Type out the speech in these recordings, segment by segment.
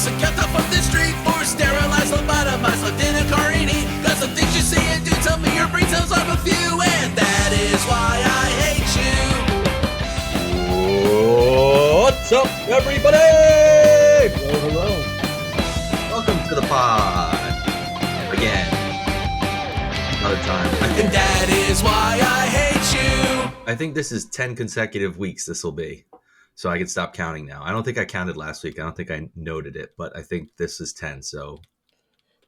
Secata from the street for sterilized, lobotomized, left in a carini. Got some things you say and do, tell me your brain cells off a few, and that is why I hate you. What's up, everybody? Hello. Welcome to the pod. Again. Another time. And that is why I hate you. I think this is 10 consecutive weeks this will be. So I can stop counting now. I don't think I counted last week. I don't think I noted it, but I think this is 10. So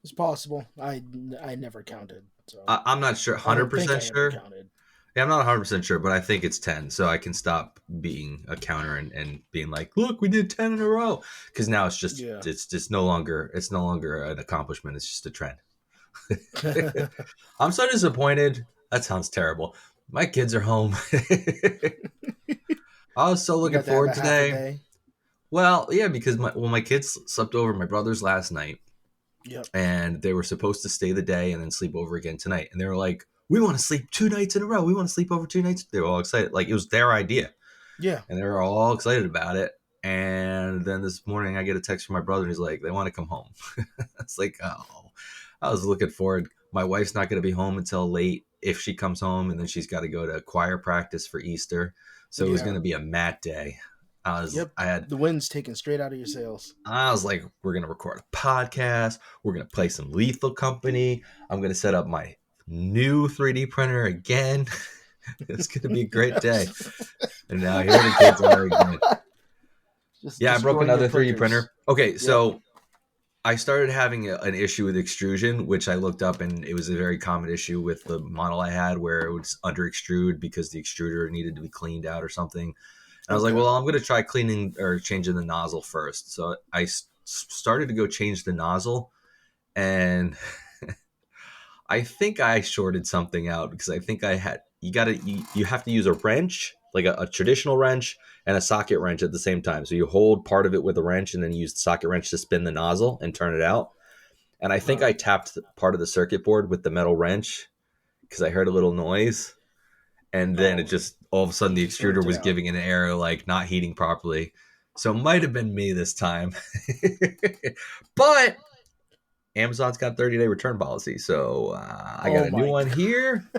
It's possible. I never counted. So I'm not sure, 100% sure. Yeah, I'm not 100% sure, but I think it's 10. So I can stop being a counter and being like, look, we did 10 in a row. Because now it's just it's just no longer an accomplishment. It's just a trend. I'm so disappointed. That sounds terrible. My kids are home. I was so looking forward today. Well, yeah, because my kids slept over at my brother's last night. Yep. And they were supposed to stay the day and then sleep over again tonight. And they were like, we want to sleep 2 nights in a row. We want to sleep over 2 nights. They were all excited. Like, it was their idea. Yeah. And they were all excited about it. And then this morning I get a text from my brother and he's like, they want to come home. It's like, oh, I was looking forward. My wife's not going to be home until late if she comes home. And then she's got to go to choir practice for Easter. So it was going to be a mat day. I had the wind's taken straight out of your sails. I was like, we're going to record a podcast. We're going to play some Lethal Company. I'm going to set up my new 3D printer again. It's going to be a great day. And now here the kids are again. I broke another 3D printer. Okay, so I started having an issue with extrusion, which I looked up, and it was a very common issue with the model I had where it would under extrude because the extruder needed to be cleaned out or something. And I was like, well, I'm going to try cleaning or changing the nozzle first. So I started to go change the nozzle, and I think I shorted something out because I think I had you have to use a wrench, like a traditional wrench, and a socket wrench at the same time. So you hold part of it with a wrench and then you use the socket wrench to spin the nozzle and turn it out. And I think I tapped part of the circuit board with the metal wrench because I heard a little noise. And then it just, all of a sudden, the extruder was giving an error, like not heating properly. So it might have been me this time. But Amazon's got 30-day return policy. So I got a new one here.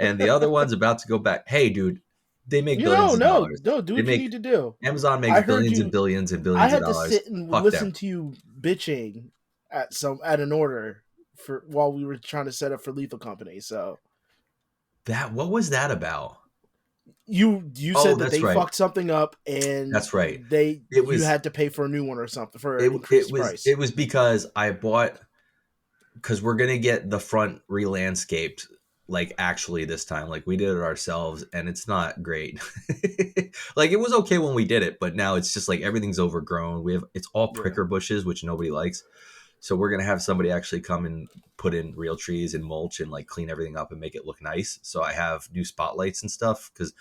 And the other one's about to go back. Hey, dude, they make billions of dollars. No, do what you need to do. Amazon makes billions and billions and billions of dollars. I had to sit and listen to you bitching at an order while we were trying to set up for Lethal Company. So what was that about? You said that they fucked something up, and that's right. You had to pay for a new one or something for an increased price. It was because we're gonna get the front re-landscaped. Like actually this time, like we did it ourselves and it's not great. Like it was okay when we did it, but now it's just like everything's overgrown. It's all pricker bushes, which nobody likes. So we're going to have somebody actually come and put in real trees and mulch and like clean everything up and make it look nice. So I have new spotlights and stuff because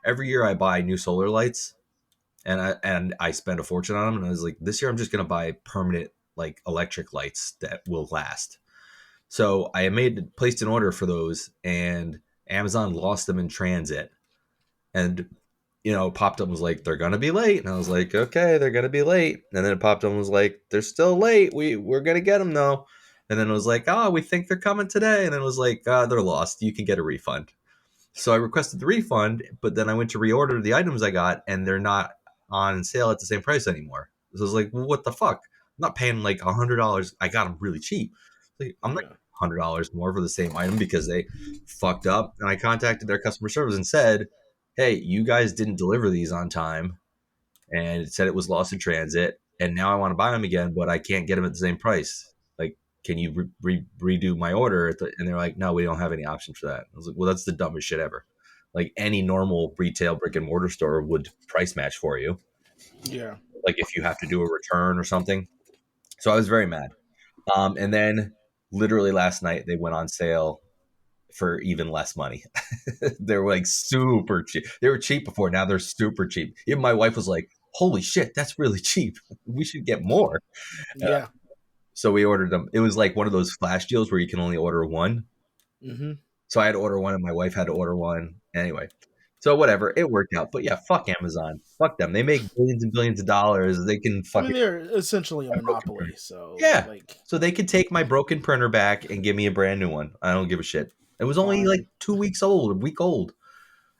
every year I buy new solar lights and I spend a fortune on them. And I was like, this year I'm just going to buy permanent like electric lights that will last. So I placed an order for those, and Amazon lost them in transit. And, it popped up and was like, they're going to be late. And I was like, okay, they're going to be late. And then it popped up and was like, they're still late. We're going to get them though. And then it was like, oh, we think they're coming today. And then it was like, they're lost. You can get a refund. So I requested the refund, but then I went to reorder the items I got, and they're not on sale at the same price anymore. So I was like, well, what the fuck? I'm not paying like $100. I got them really cheap. I'm like $100 more for the same item because they fucked up. And I contacted their customer service and said, hey, you guys didn't deliver these on time. And it said it was lost in transit. And now I want to buy them again, but I can't get them at the same price. Like, can you redo my order? And they're like, no, we don't have any options for that. I was like, well, that's the dumbest shit ever. Like any normal retail brick and mortar store would price match for you. Yeah. Like if you have to do a return or something. So I was very mad. And then literally last night they went on sale for even less money. They were like super cheap. They were cheap before. Now they're super cheap. Even my wife was like, holy shit, that's really cheap. We should get more. Yeah. So we ordered them. It was like one of those flash deals where you can only order one. Mm-hmm. So I had to order one and my wife had to order one. Anyway, So whatever, it worked out. But yeah, fuck Amazon. Fuck them. They make billions and billions of dollars. They can I fucking mean, they're essentially a my broken printer. monopoly. So Yeah. like, So they could take my broken printer back and give me a brand new one. I don't give a shit. It was only like fine. 2 weeks old, a week old.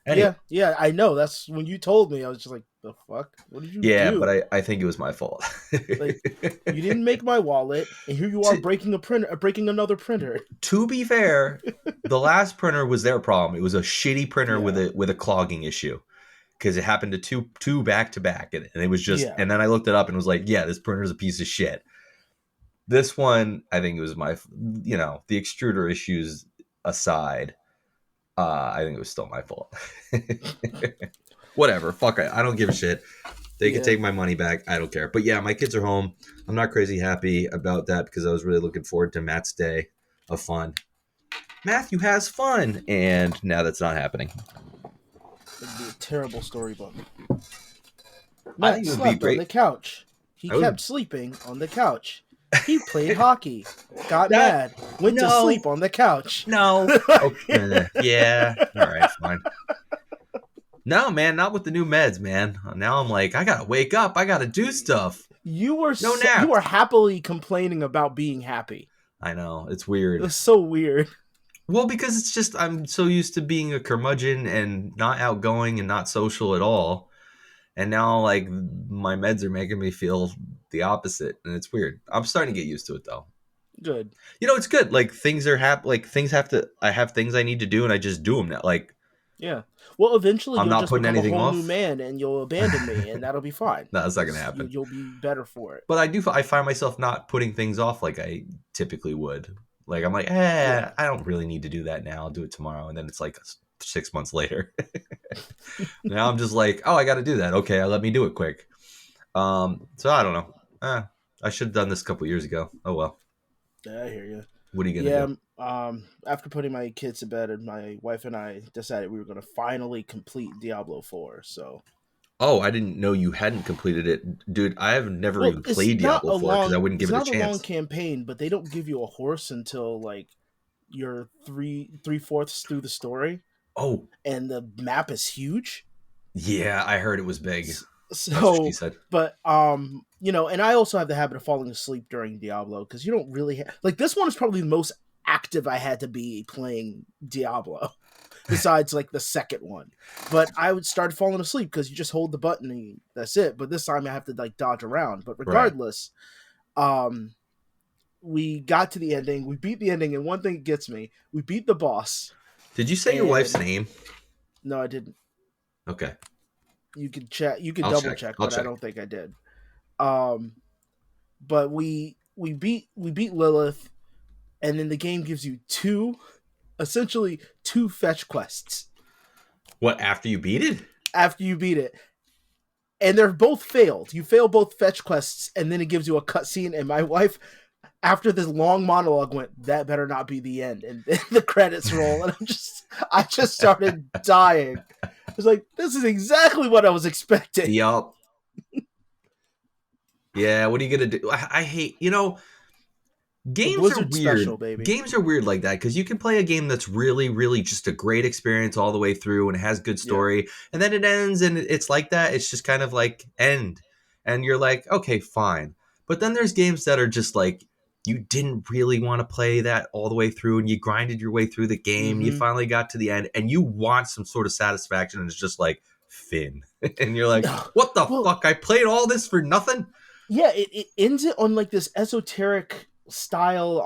Anyway, Yeah, I know. That's when you told me. I was just like, the fuck? What did you yeah, do? but I think it was my fault. Like, you didn't make my wallet, and here you are breaking another printer. To be fair, the last printer was their problem. It was a shitty printer Yeah. with a clogging issue because it happened to two back to back, and it was just. Yeah. And then I looked it up and was like, yeah, this printer is a piece of shit. This one, I think it was the extruder issues aside, I think it was still my fault. Whatever, fuck it. I don't give a shit. They can take my money back. I don't care. But yeah, my kids are home. I'm not crazy happy about that because I was really looking forward to Matt's day of fun. Matthew has fun, and now that's not happening. It'd be a terrible storybook. I Matt think it would be slept on great. the couch. He kept sleeping on the couch. He played hockey, got mad, went to sleep on the couch. No. Okay. Yeah. All right, fine. No, man, not with the new meds, man. Now I'm like, I gotta wake up. I gotta do stuff. You were naps. you were happily complaining about being happy. I know. It's weird. It was so weird. Well, because it's just I'm so used to being a curmudgeon and not outgoing and not social at all. And now, like, my meds are making me feel the opposite, and it's weird. I'm starting to get used to it, though. Good. It's good. Like, things are I have things I need to do, and I just do them now. Like, yeah. Well, eventually I'm you'll not just putting become a anything whole off. new man, and you'll abandon me, and that'll be fine. No, that's not gonna happen. You'll be better for it. But I find myself not putting things off like I typically would. Like, I'm like, I don't really need to do that now. I'll do it tomorrow, and then it's like 6 months later. Now I'm just like, oh, I got to do that. Okay, let me do it quick. So I don't know. I should have done this a couple years ago. Oh well. Yeah, I hear you. What are you gonna do? After putting my kids to bed, my wife and I decided we were going to finally complete Diablo 4. So. Oh, I didn't know you hadn't completed it, dude. I have never even played Diablo 4 because I wouldn't give it a chance. It's not a long campaign, but they don't give you a horse until like you're 3/4 through the story. Oh, and the map is huge. Yeah, I heard it was big. So, that's what she said. But and I also have the habit of falling asleep during Diablo because you don't really like this one is probably the most active I had to be playing Diablo. Besides, like the second one, but I would start falling asleep because you just hold the button and that's it. But this time I have to like dodge around. But regardless, we got to the ending. We beat the ending, and one thing gets me: we beat the boss. Did you say your wife's name? No, I didn't. Okay. You can check. You can double check, but I don't think I did. But we beat Lilith, and then the game gives you essentially two fetch quests. What, after you beat it? After you beat it. And they're both failed. You fail both fetch quests, and then it gives you a cutscene, and my wife, after this long monologue, went, that better not be the end. And the credits roll, and I just started dying. I was like, this is exactly what I was expecting. Yup. Yeah, what are you going to do? I hate, games are weird. Special, baby. Games are weird like that because you can play a game that's really, really just a great experience all the way through and it has good story, and then it ends and it's like that. It's just kind of like end, and you're like, okay, fine. But then there's games that are just like you didn't really want to play that all the way through, and you grinded your way through the game. Mm-hmm. You finally got to the end, and you want some sort of satisfaction, and it's just like Finn, and you're like, what the fuck? I played all this for nothing. Yeah, it ends it on like this esoteric style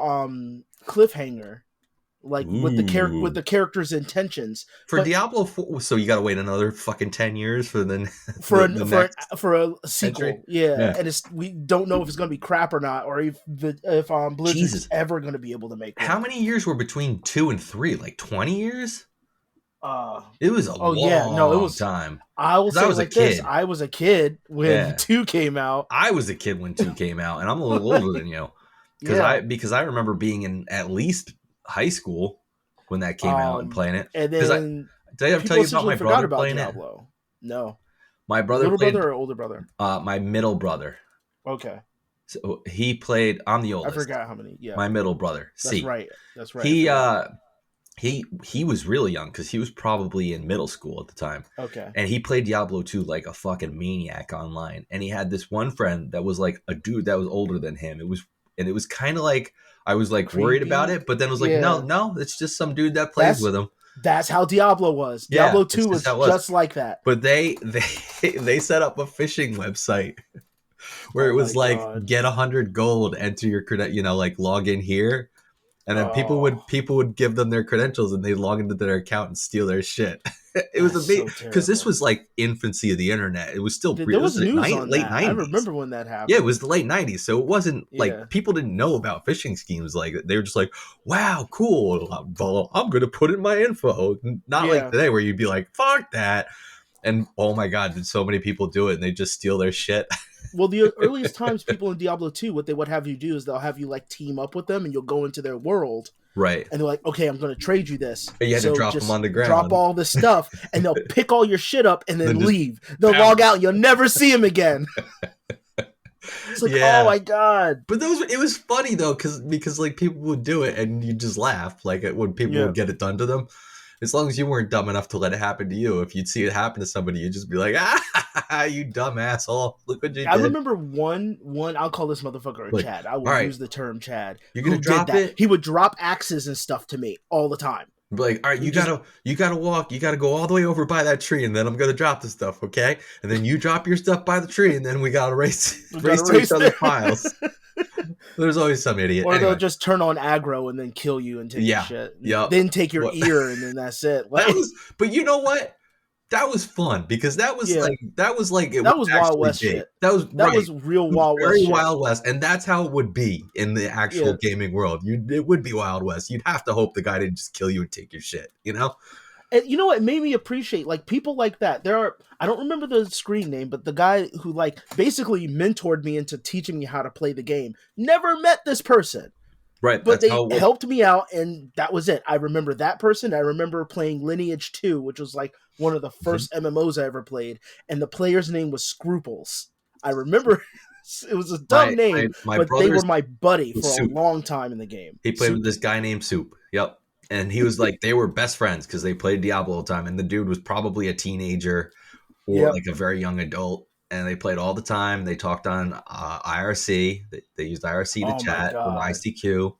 cliffhanger, like with the character's intentions for Diablo 4. So you got to wait another fucking 10 years for a sequel. Entry? Yeah, and we don't know if it's going to be crap or not, or if Blizzard's ever going to be able to make it. How many years were between 2 and 3? Like 20 years? It was a long time. I will say like this: I was a kid when 2 came out. I was a kid when 2 came out, and I'm a little older than you. Because I remember being in at least high school when that came out and playing it. And then did I ever tell you about my brother playing Diablo? It? No. My brother brother or older brother? My middle brother. Okay. So he played. I'm the oldest. I forgot how many. Yeah. My middle brother. That's right. He he was really young because he was probably in middle school at the time, Okay. and he played Diablo 2 like a fucking maniac online. And he had this one friend that was like a dude that was older than him. It was kind of like I was like worried about Creepy. it, but then I was like, Yeah. no, it's just some dude that plays That's with him. that's how Diablo was. Yeah, Diablo it's 2 just was how it was. just like that. But they set up a phishing website where it Oh my was like god. get 100 gold, enter your credit, like log in here, and then Oh, people would give them their credentials and they log into their account and steal their shit. It was a that's big so because this terrible. was like infancy of the internet. It was still There it was was the news on late that. I 90s. remember when that Yeah, it happened. was the late 90s, so it wasn't like Yeah. people didn't know about phishing schemes. Like they were just like, wow, cool, well, I'm gonna put in my info. Not like Yeah. today where you'd be like, fuck that. And oh my god, did so many people do it and they just steal their shit. Well, the earliest times people in Diablo 2, what they would have you do is they'll have you like team up with them and you'll go into their world Right. and they're like, okay, I'm going to trade you this. And you had to So drop them just on the drop ground. all this stuff and they'll pick all your shit up and then Then just leave. They'll pound. log out and you'll never see them again. It's like, oh Yeah. my god. But it was funny though, because like people would do it and you just laugh like when people Yeah. would get it done to them. As long as you weren't dumb enough to let it happen to you, if you'd see it happen to somebody, you'd just be like, ah, you dumb asshole! Look what you I did. remember one. I'll call this motherfucker a Like, Chad. I all will right, use the term Chad. you're gonna Who did drop that? it. He would drop axes and stuff to me all the time. Be like, all right, You you just- gotta walk, you gotta go all the way over by that tree, and then I'm gonna drop the stuff, okay? And then you drop your stuff by the tree, and then we gotta race We race gotta to race each other's there. piles. There's always some idiot. Or Anyway, they'll just turn on aggro and then kill you and take Yeah. your shit. Yep. Then take your What- ear and then that's it. Like, that was, but you know what? That was fun because that was Yeah. like it that was Wild actually West big. shit. That was That right. was real It was Wild West very shit. Wild West, and that's how it would be in the actual Yeah. gaming world. It would be Wild West. You'd have to hope the guy didn't just kill you and take your shit. You know? And you know what made me appreciate like people like that. I don't remember the screen name, but the guy who like basically mentored me into teaching me how to play the game. Never met this person. Right. But That's they how it works. helped me out, and that was it. I remember that person. I remember playing Lineage 2, which was like one of the first MMOs I ever played, and the player's name was Scruples. I remember it was a dumb name, my but they were brother's my buddy was for a Soup. long time in the game. He played Soup. with this guy named Soup. Yep. And he was like, they were best friends because they played Diablo all the time. And the dude was probably a teenager or Yep. like a very young adult. And they played all the time. They talked on IRC. They used IRC to Oh my chat or God. ICQ,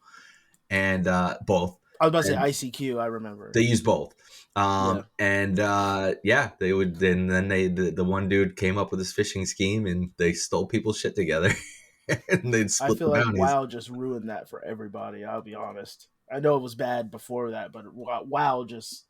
and both. I was about to And say ICQ, I remember. they used both. Yeah. And they would. And then the one dude came up with this phishing scheme, and they stole people's shit together, and they'd I split feel the like bounties. WoW just ruined that for everybody, I'll be honest. I know it was bad before that, but WoW just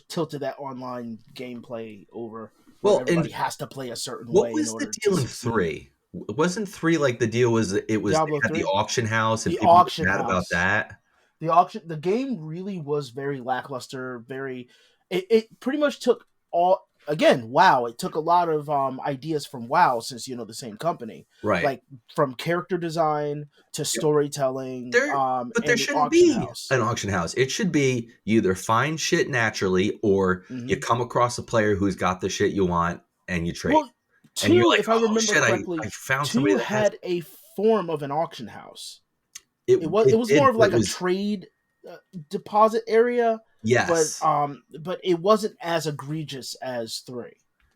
tilted that online gameplay over. Well, Everybody and has to play a certain what way in was the order deal to in succeed. 3? Wasn't 3 like the deal was it was Diablo they had 3? the auction house and The people were auction mad about house. that? The game really was very lackluster. It pretty much took WoW. It took a lot of ideas from WoW since the same company, Right. like from character design to storytelling. But and there the shouldn't auction be house. an auction house. It should be you either find shit naturally or you Mhm. come across a player who's got the shit you want and you trade. Well, and you're 2, like, if I oh remember shit, correctly, I found 2 somebody that has had a form of an auction house. it. It was did, more of but like it a was- trade deposit area, Yes. but it wasn't as egregious as 3.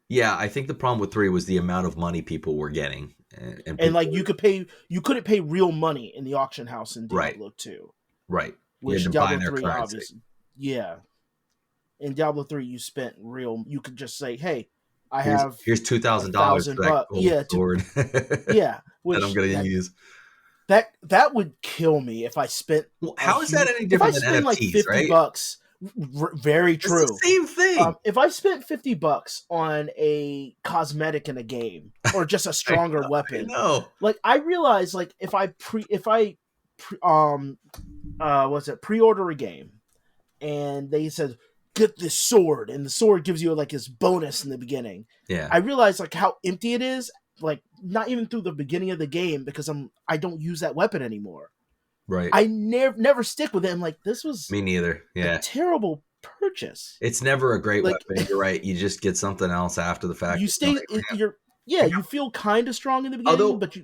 Yeah, I think the problem with 3 was the amount of money people were getting. And And like people you couldn't pay real money in the auction house in Right. Diablo 2. right. You Which had to buy Diablo their 3 currency. obviously. Yeah. In Diablo 3 you could just say, "Hey, I have Here's $2,000 $1,000 for that bucks." gold Yeah, sword yeah, which that I'm going to use. that would kill me if I spent Well, how is that any if I different than spend like NFTs, 50 right? bucks. Very It's true. the same thing. If I spent 50 bucks on a cosmetic in a game or just a stronger I weapon, know. like I realize like if I pre-order a game and they said get this sword and the sword gives you like this bonus in the beginning, Yeah. I realize like how empty it is, like not even through the beginning of the game because I don't use that weapon anymore. Right. I never stick with it. I'm like, this was Me neither. a Yeah. terrible purchase. It's never a great Like- weapon. You're right. You just get something else after the fact. You stay, you feel kind of strong in the beginning, Although, but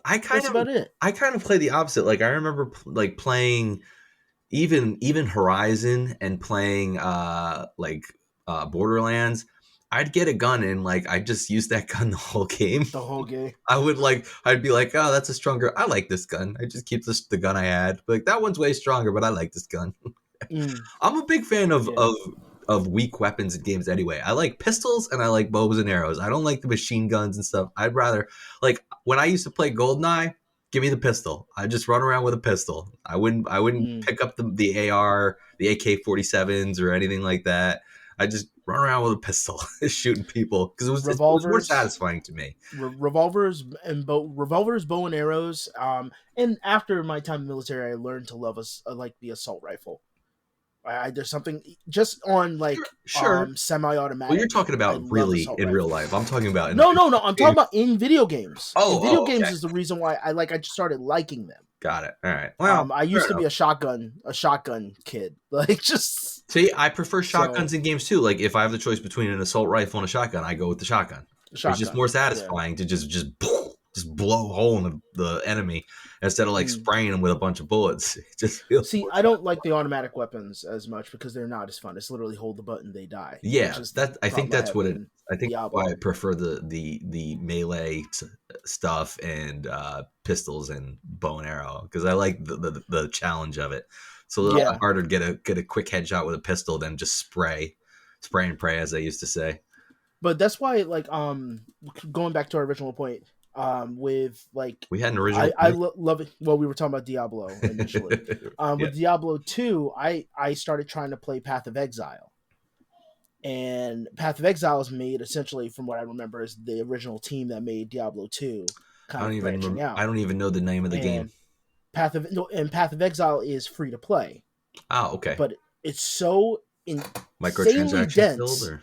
I kind that's of about it. I kind of play the opposite. Like I remember like playing even Horizon and playing Borderlands, I'd get a gun and like I'd just use that gun the whole game. The whole game. I'd be like, oh, that's a stronger. I like this gun. I just keep the gun I had. Like that one's way stronger, but I like this gun. Mm, I'm a big fan yeah. of weak weapons in games anyway. I like pistols and I like bows and arrows. I don't like the machine guns and stuff. I'd rather like when I used to play Goldeneye, give me the pistol. I just run around with a pistol. I wouldn't Mm. pick up the AR, the AK-47s or anything like that. I just run around with a pistol shooting people because it was more Revolvers. satisfying to me. Revolvers, bow and arrows. And after my time in the military, I learned to love like the assault rifle. There's something just on Sure, like sure. Well, you're semi-automatic. talking I about love really assault in real rifles. life. I'm talking about in No, no, no. I'm talking about in video games. In Oh, video oh, okay. games is the reason why I just started liking them. Got it. All right. Well, I fair used to be enough. a shotgun kid. Like just See, I prefer so shotguns in games too. Like if I have the choice between an assault rifle and a shotgun, I go with the shotgun. It's just shotgun. more Yeah. satisfying to just blow a hole in the enemy instead of like Mm. spraying them with a bunch of bullets. It just feels See, more I don't like satisfying. the automatic weapons as much because they're not as fun. It's literally hold the button, they die, which Yeah, is the that I think problem I that's have what it. in I think that's why I Diablo. prefer the melee stuff and pistols and bow and arrow because I like the challenge of it. It's a little Yeah, harder to get a quick headshot with a pistol than just spray and pray, as I used to say. but that's why like going back to our original point with like We had an original point. love it. Well, we were talking about Diablo initially. Yeah. With Diablo 2, I started trying to play Path of Exile. And Path of Exile is made essentially, from what I remember, is the original team that made Diablo 2 kind of branching I out. don't even know the name of the game. And Path of Exile is free to play, Oh, okay. but it's so insanely Microtransaction filled dense. or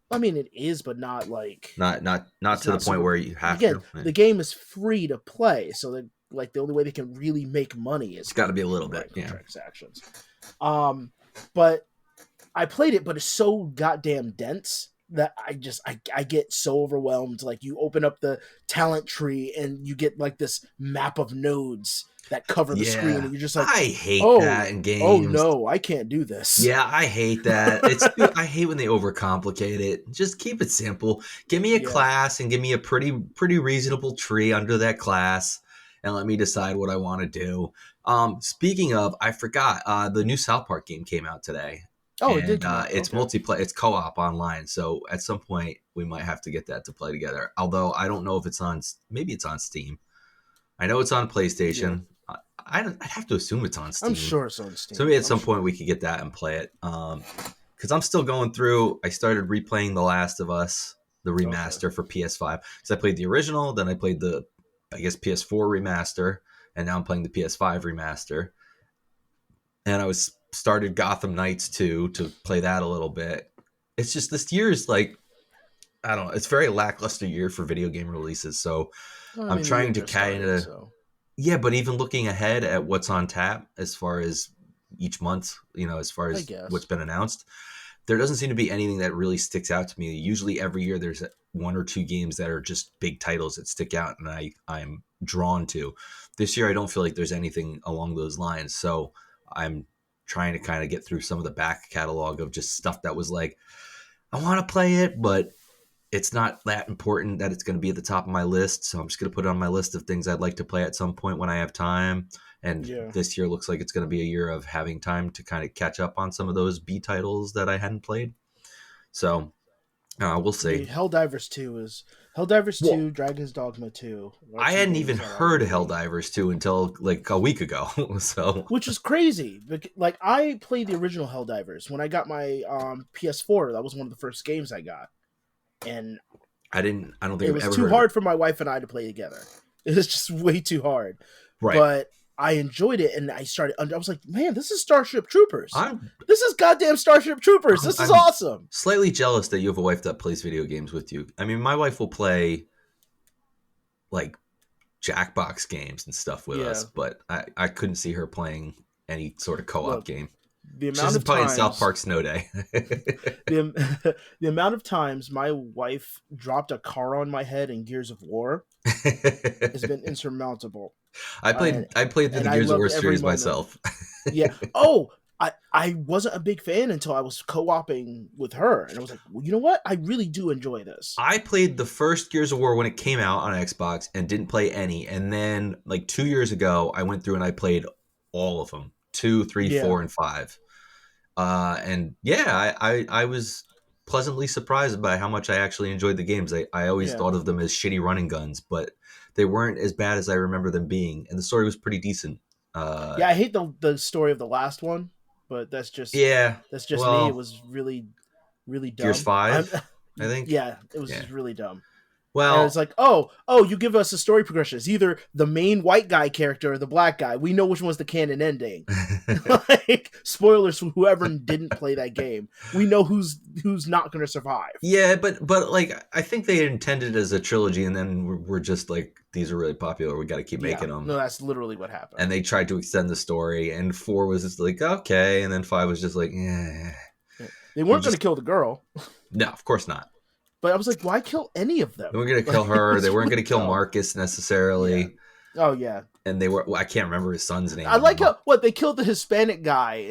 I mean, it is, but not like not it's to the not point super. where you have Again, to. Yeah. the game is free to play, so that like the only way they can really make money is It's got to be a through little bit. Yeah. microtransactions. But I played it, but it's so goddamn dense that I get so overwhelmed. Like you open up the talent tree and you get like this map of nodes that cover the screen, Yeah. and you're just like, I hate that oh, in oh games. no, I can't do this. Yeah, I hate that. I hate when they overcomplicate it. Just keep it simple. Give me a Yeah. class and give me a pretty reasonable tree under that class and let me decide what I want to do. Speaking of, I forgot, the new South Park game came out today. Oh, it did And come out. it's Okay. multiplayer, it's co-op online. So at some point we might have to get that to play together. Although I don't know if it's on maybe it's on Steam. I know it's on Yeah. PlayStation. I'd have to assume it's on I'm Steam. sure it's on So Steam. maybe at I'm some sure. point we could get that and play it. Because I'm still going through. I started replaying The Last of Us, the Okay. remaster for PS5. Because I played the original, then I played the, I guess PS4 remaster, and now I'm playing the PS5 remaster. And I was started Gotham Knights 2 to play that a little bit. It's just this year's like I don't know. It's a very lackluster year for video game releases. So Well, I I'm mean, the year trying to just started, kind of so yeah, but even looking ahead at what's on tap as far as each month, as far I as what's guess. been announced, there doesn't seem to be anything that really sticks out to me. Usually every year there's one or two games that are just big titles that stick out and I'm drawn to. This year I don't feel like there's anything along those lines. So I'm trying to kind of get through some of the back catalog of just stuff that was like I want to play it, but it's not that important that it's going to be at the top of my list. So I'm just going to put it on my list of things I'd like to play at some point when I have time. And Yeah. this year looks like it's going to be a year of having time to kind of catch up on some of those B titles that I hadn't played. So we'll The see. Helldivers Well, 2, Dragon's Dogma 2 are I two hadn't even games that I heard of really, Helldivers 2 until like a week ago. So which is crazy. Like I played the original Helldivers when I got my PS4. That was one of the first games I got, and I don't think it I've was ever too heard of it. hard for my wife and I to play together. It was just way too hard. Right. But I enjoyed it, and I was like, man, this is Starship Troopers. I'm, This is goddamn Starship Troopers. This is I'm awesome. slightly jealous that you have a wife that plays video games with you. I mean, my wife will play like Jackbox games and stuff with us, Yeah. but I couldn't see her playing any sort of co-op Look, game. the This amount is of probably in South times Park Snow Day. the the amount of times my wife dropped a car on my head in Gears of War has been insurmountable. I played through And the I Gears of War loved every series moment. myself. Yeah. Oh, I wasn't a big fan until I was co-oping with her, and I was like, well, you know what? I really do enjoy this. I played the first Gears of War when it came out on Xbox and didn't play any. And then like 2 years ago, I went through and I played all of them, 2, 3, Yeah. 4, and 5. And yeah, I was pleasantly surprised by how much I actually enjoyed the games. I always Yeah. thought of them as shitty running guns, but they weren't as bad as I remember them being. And the story was pretty decent. Yeah, I hate the story of the last one, but Yeah, that's just me. It well, was really Gears dumb. I'm 5, I think. yeah, it was Yeah. just really dumb. And it's Well, like, you give us a story progression. It's either the main white guy character or the black guy. We know which one's the canon ending. Like, spoilers for whoever didn't play that game. We know who's not going to survive. yeah, but like I think they intended it as a trilogy, and then we're just like, these are really popular. We got to keep Yeah, making them. no, that's literally what happened. And they tried to extend the story, and 4 was just like, okay, and then 5 was just like, eh. They weren't going to kill the girl, No, of course not. but I was like, why kill any of them? They weren't going to kill Like, her. it's They weren't really going to kill dumb. Marcus necessarily. Oh yeah, And they were, well, I can't remember his son's name. I like how they killed the Hispanic guy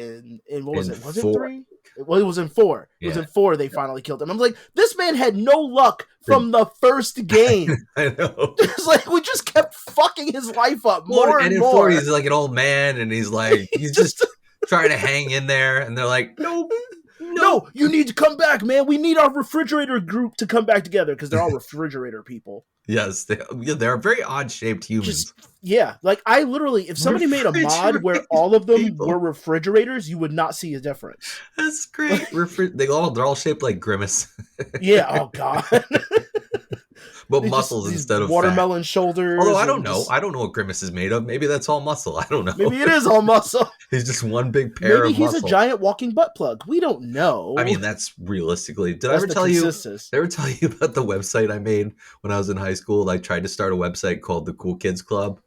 in what was In it? Was 4. it 3? Well, it was in 4. It was Yeah. in 4 they finally killed him. I'm like, this man had no luck from the first game. I know. It's like we just kept fucking his life up Well, more and and in more. 4, he's like an old man, and he's like, he's just trying to hang in there, and they're like, nope. No, you need to come back, man. We need our refrigerator group to come back together because they're all refrigerator people. Yes, they're very odd-shaped humans. Like I literally, if somebody made a mod where all of them were refrigerators, you would not see a difference. That's great. They're all shaped like Grimace, Yeah. Oh god. but muscles instead of watermelon fat. shoulders. Although I don't know what Grimace is made of. Maybe that's all muscle. I don't know. Maybe it is all muscle. He's just one big pair Maybe of he's muscle. a giant walking butt plug. We don't know. I mean, that's realistically. Did I That's ever the tell you? consensus. Did I ever tell you about the website I made when I was in high school? I tried to start a website called the Cool Kids Club.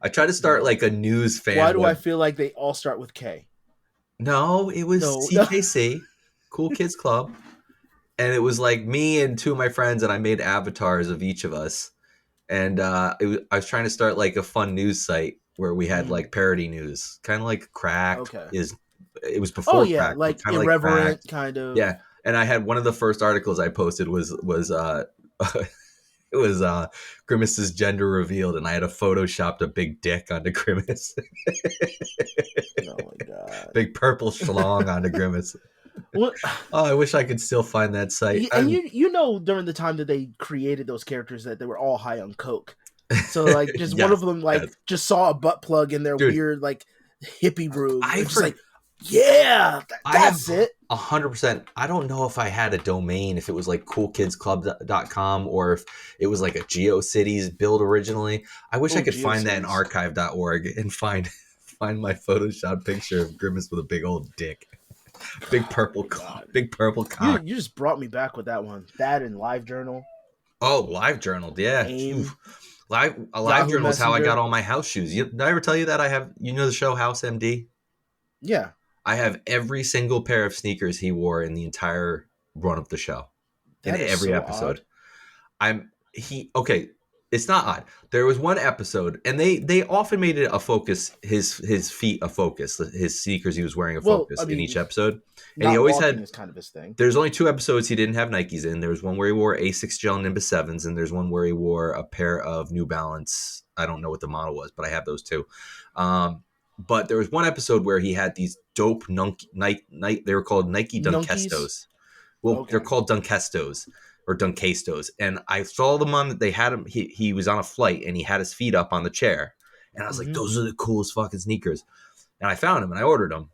I tried to start like a news fan. Why do I feel like they all start with K? No, it was CKC, Cool Kids Club. And it was like me and 2 of my friends, and I made avatars of each of us. And I was trying to start like a fun news site where we had like parody news, kind of like Cracked. Okay. It was before Cracked, like kind of irreverent, Cracked. kind of. Yeah, and I had one of the first articles I posted was it was Grimace's gender revealed, and I had photoshopped a big dick onto Grimace. Oh my god! Big purple schlong onto Grimace. What? Oh, I wish I could still find that site. And you know during the time that they created those characters that they were all high on coke. So like just Yes, one of them like just saw a butt plug in their weird like hippie room. Like, yeah, that's it. 100%. I don't know if I had a domain, if it was like coolkidsclub.com or if it was like a GeoCities build originally. I wish I could find that in archive.org and find my Photoshop picture of Grimace with a big old dick. Big purple cock. You just brought me back with that one. That and LiveJournal. Oh, LiveJournal, yeah. AIM. LiveJournal is how I got all my house shoes. Did I ever tell you that I have, the show House MD? Yeah. I have every single pair of sneakers he wore in the entire run of the show. In every episode. Odd. It's not odd. There was one episode, and they often made it a focus, his feet a focus, his sneakers he was wearing a focus in each episode. And he always had is kind of his thing. There's only 2 episodes he didn't have Nikes in. There was one where he wore Asics Gel Nimbus 7s, and there's one where he wore a pair of New Balance. I don't know what the model was, but I have those too. But there was one episode where he had these dope they were called Nike Dunkestos. Well, They're called Dunkestos or Dunkestos. And I saw them on, they had him, he was on a flight and he had his feet up on the chair. And I was like, those are the coolest fucking sneakers. And I found them and I ordered them.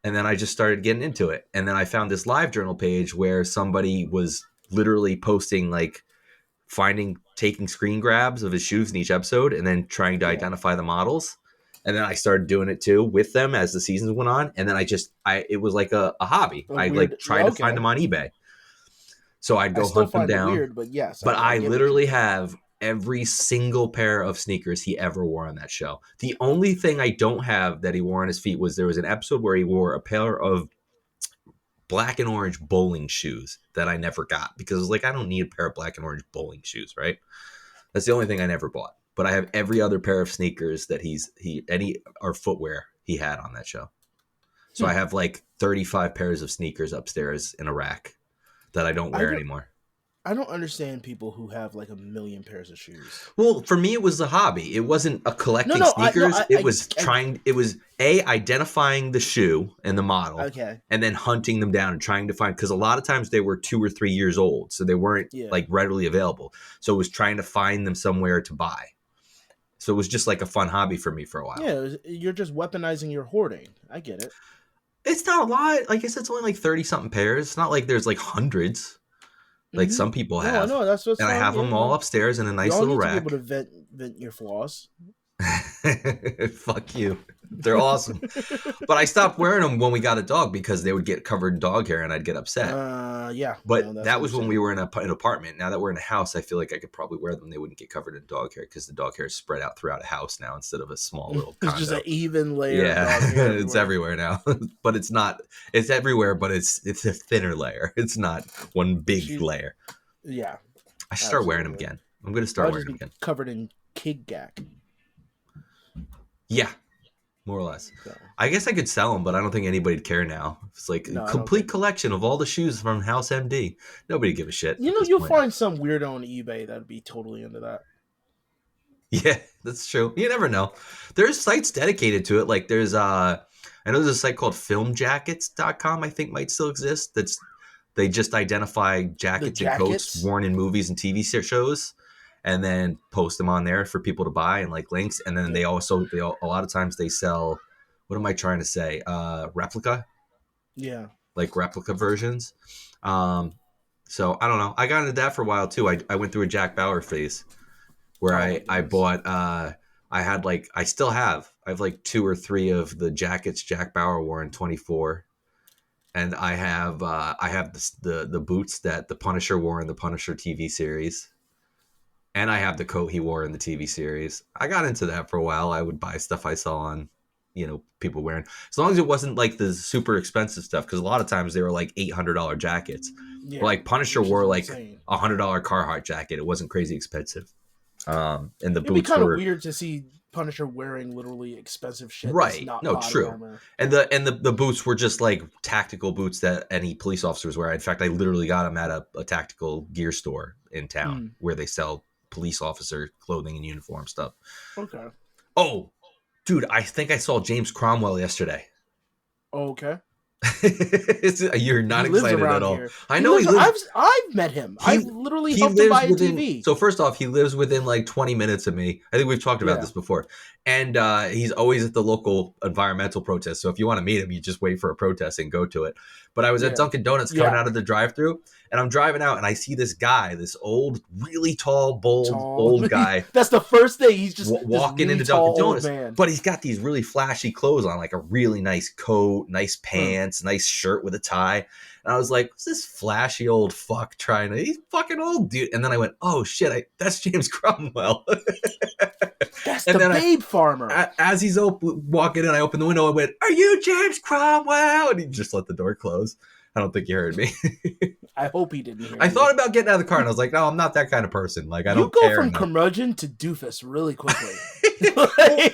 And then I just started getting into it. And then I found this LiveJournal page where somebody was literally posting taking screen grabs of his shoes in each episode and then trying to identify the models. And then I started doing it too with them as the seasons went on. And then it was like a hobby. I tried to find them on eBay. So I'd go hunt them down. Weird, but yes. But I literally have every single pair of sneakers he ever wore on that show. The only thing I don't have that he wore on his feet was there was an episode where he wore a pair of black and orange bowling shoes that I never got because it was like, I don't need a pair of black and orange bowling shoes, right? That's the only thing I never bought. But I have every other pair of sneakers that or footwear he had on that show. So I have like 35 pairs of sneakers upstairs in a rack that I don't wear anymore. I don't understand people who have like a million pairs of shoes. Well, for me, it was a hobby. It wasn't a collecting sneakers. It was identifying the shoe and the model, okay, and then hunting them down and trying to find, because a lot of times they were 2 or 3 years old, so they weren't like readily available. So it was trying to find them somewhere to buy. So it was just like a fun hobby for me for a while. Yeah, you're just weaponizing your hoarding. I get it. It's not a lot. Like I said, it's only like 30 something pairs. It's not like there's like hundreds. Like some people have. No, that's what's and fun. I have them all upstairs in a nice little rack. You need to be able to vent your flaws. Fuck you. They're awesome. But I stopped wearing them when we got a dog because they would get covered in dog hair and I'd get upset. Yeah. But that was when we were in an apartment. Now that we're in a house, I feel like I could probably wear them. They wouldn't get covered in dog hair because the dog hair is spread out throughout a house now instead of a small little condo. It's just an even layer of dog hair everywhere. It's everywhere now. But it's not. It's everywhere, but it's a thinner layer. It's not one big layer. Yeah. I should start wearing them again. I'm going to start wearing them again. Covered in kid gack. Yeah, more or less. So. I guess I could sell them, but I don't think anybody'd care now. It's like a complete collection of all the shoes from House MD. Nobody'd give a shit. You know, you'll find some weirdo on eBay that'd be totally into that. Yeah, that's true. You never know. There's sites dedicated to it. Like there's I know there's a site called filmjackets.com I think might still exist. They just identify jackets and coats worn in movies and TV shows. And then post them on there for people to buy and like links. And then they a lot of times they sell, what am I trying to say? Replica. Yeah. Like replica versions. So I don't know. I got into that for a while too. I went through a Jack Bauer phase where I bought, I have like 2 or 3 of the jackets Jack Bauer wore in 24. And I have the boots that the Punisher wore in the Punisher TV series. And I have the coat he wore in the TV series. I got into that for a while. I would buy stuff I saw on, people wearing. As long as it wasn't like the super expensive stuff, because a lot of times they were like $800 jackets. Yeah, like Punisher wore like $100 Carhartt jacket. It wasn't crazy expensive. And the boots were... It'd be kind of weird to see Punisher wearing literally expensive shit. Right. No, true. Armor. And the boots were just like tactical boots that any police officers wear. In fact, I literally got them at a tactical gear store in town where they sell police officer clothing and uniform stuff. Okay. Oh, dude, I think I saw James Cromwell yesterday. Oh, okay. You're not excited at all. Here. I know he lives. I've met him. I literally helped him buy a TV. So first off, he lives within like 20 minutes of me. I think we've talked about this before. And he's always at the local environmental protest. So if you want to meet him, you just wait for a protest and go to it. But I was at Dunkin' Donuts coming out of the drive-thru, and I'm driving out, and I see this guy, this old, really tall, old guy. That's the first thing. He's just walking into Dunkin' Donuts. But he's got these really flashy clothes on, like a really nice coat, nice pants, nice shirt with a tie. And I was like, what's this flashy old fuck trying to... He's fucking old, dude. And then I went, oh, shit, that's James Cromwell. That's the Babe Farmer. As he's walking in, I opened the window and went, are you James Cromwell? And he just let the door close. I don't think he heard me. I hope he didn't hear I thought about getting out of the car, and I was like, no, I'm not that kind of person. Like, I don't care. You go from curmudgeon to doofus really quickly.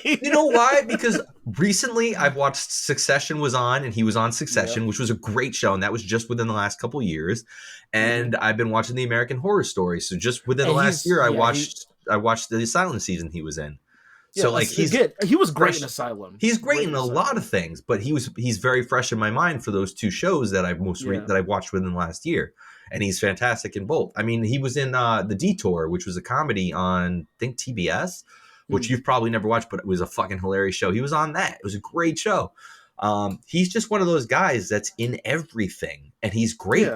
You know why? Because recently I've watched Succession was on, and he was on Succession, which was a great show, and that was just within the last couple of years. And I've been watching the American Horror Story, so just within the last year, I watched the Asylum season he was in. Yeah, so like he was great in Asylum. He's great in a lot of things, but he's very fresh in my mind for those 2 shows that I've that I've watched within the last year, and he's fantastic in both. I mean, he was in The Detour, which was a comedy on I think TBS, which you've probably never watched, but it was a fucking hilarious show. He was on that. It was a great show. He's just one of those guys that's in everything, and he's great. Yeah.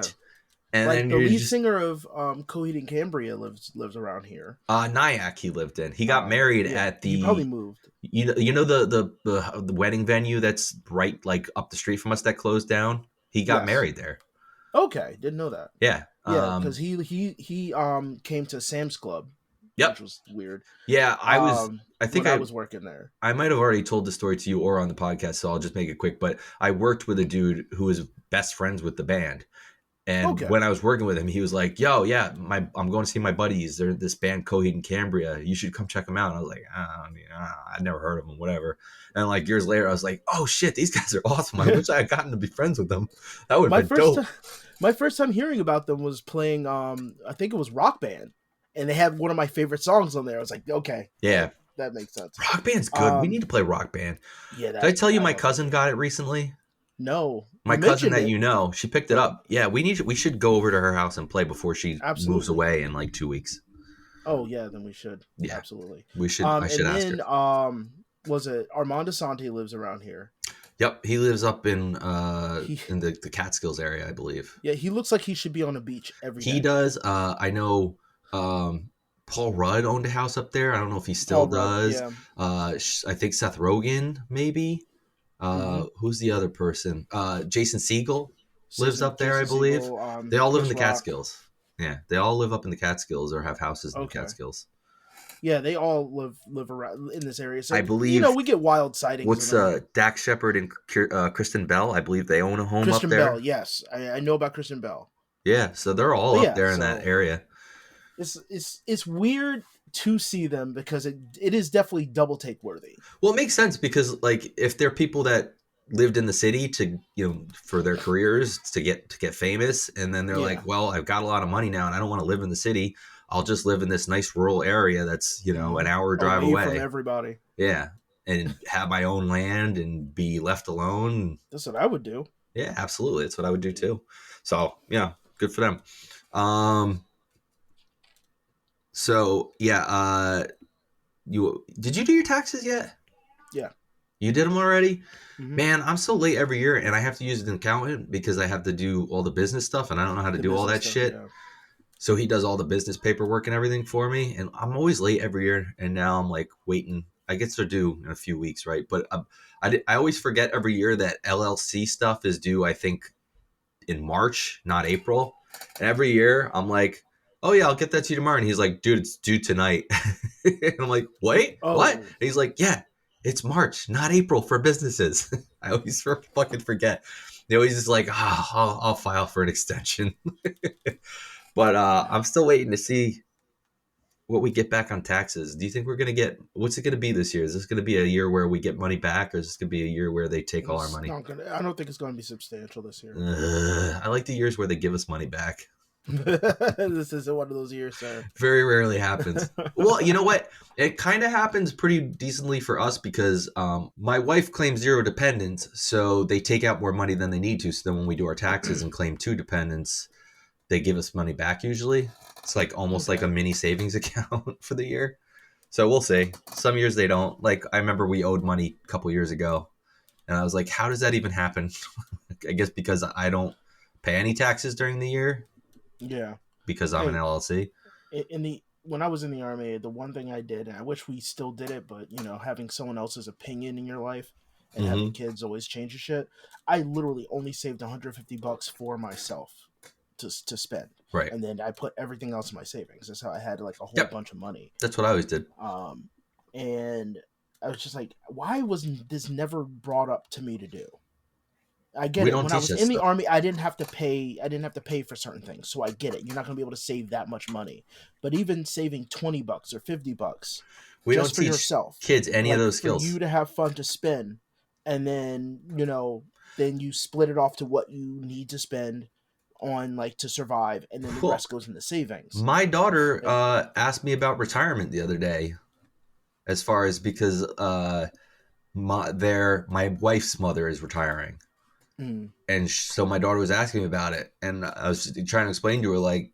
And like then the lead singer of Coheed and Cambria lives around here. Nyack he lived in. He got married at the. He probably moved. You know the wedding venue that's right like up the street from us that closed down. He got married there. Okay, didn't know that. Yeah, yeah, because he came to Sam's Club Yep. which was weird. Yeah, I think when I was working there. I might have already told the story to you or on the podcast, so I'll just make it quick. But I worked with a dude who was best friends with the band. And Okay. when I was working with him, he was like, "Yo, yeah, I'm going to see my buddies. They're this band Coheed and Cambria. You should come check them out." And I was like, I'd never heard of them, whatever. And like years later, I was like, "Oh shit, these guys are awesome. I wish I had gotten to be friends with them. That would have been dope." My first time hearing about them was playing I think it was Rock Band, and they had one of my favorite songs on there. I was like, okay, Yeah, that makes sense. Rock Band's good. We need to play Rock Band. Yeah, Did I tell you my cousin got it recently? No, My cousin that you know, she picked it up. Yeah, we should go over to her house and play before she moves away in like 2 weeks. Oh yeah, then we should. Yeah, absolutely. We should. I should ask her. Was it Armand Asante lives around here? Yep, he lives up in the Catskills area, I believe. Yeah, he looks like he should be on a beach every day. He does. I know Paul Rudd owned a house up there. I don't know if he still does. Yeah. I think Seth Rogen, maybe. Who's the other person? Jason Segel lives up there, I believe. They all live in the Catskills. Yeah, they all live up in the Catskills or have houses in the Catskills. Yeah, they all live around in this area. So, I believe we get wild sightings. What's Dak Shepard and Kristen Bell? I believe they own a home Kristen up there. Bell, yes, I know about Kristen Bell. Yeah, so they're all up there in that area. It's weird to see them because it is definitely double take worthy. Well, it makes sense because like if they're people that lived in the city to for their careers to get famous, and then they're like, well, I've got a lot of money now and I don't want to live in the city. I'll just live in this nice rural area that's an hour drive away from everybody. Yeah, and have my own land and be left alone. That's what I would do. Yeah, absolutely. That's what I would do too. So yeah, good for them. So yeah, did you do your taxes yet? Yeah. You did them already? Mm-hmm. Man, I'm so late every year, and I have to use an accountant because I have to do all the business stuff, and I don't know how to do all that shit. Yeah. So he does all the business paperwork and everything for me, and I'm always late every year. And now I'm like waiting. I guess they're due in a few weeks, right? But I always forget every year that LLC stuff is due, I think, in March, not April. And every year I'm like, oh yeah, I'll get that to you tomorrow. And he's like, dude, it's due tonight. And I'm like, wait, what? And he's like, yeah, it's March, not April for businesses. I always fucking forget. They always just like, I'll file for an extension. But I'm still waiting to see what we get back on taxes. Do you think we're going to get, what's it going to be this year? Is this going to be a year where we get money back, or is this going to be a year where they take all our money? I don't think it's going to be substantial this year. I like the years where they give us money back. This isn't one of those years, sir. Very rarely happens. Well, you know what? It kind of happens pretty decently for us because my wife claims 0 dependents, so they take out more money than they need to. So then when we do our taxes and claim 2 dependents, they give us money back usually. It's like almost like a mini savings account for the year. So we'll see. Some years they don't. Like I remember we owed money a couple years ago, and I was like, how does that even happen? I guess because I don't pay any taxes during the year. Yeah. Because I'm an LLC. When I was in the Army, the one thing I did, and I wish we still did it, but having someone else's opinion in your life and having kids always changes shit. I literally only saved $150 for myself to spend. Right. And then I put everything else in my savings. That's how I had like a whole bunch of money. That's what I always did. And I was just like, why wasn't this never brought up to me to do? I get it. When I was in the Army, I didn't have to pay for certain things. So I get it. You're not going to be able to save that much money. But even saving $20 or $50 just for yourself, kids any of those skills. For you to have fun to spend, and then, then you split it off to what you need to spend on to survive, and then the rest goes into savings. My daughter asked me about retirement the other day, as far as because my wife's mother is retiring. And so my daughter was asking me about it, and I was trying to explain to her, like,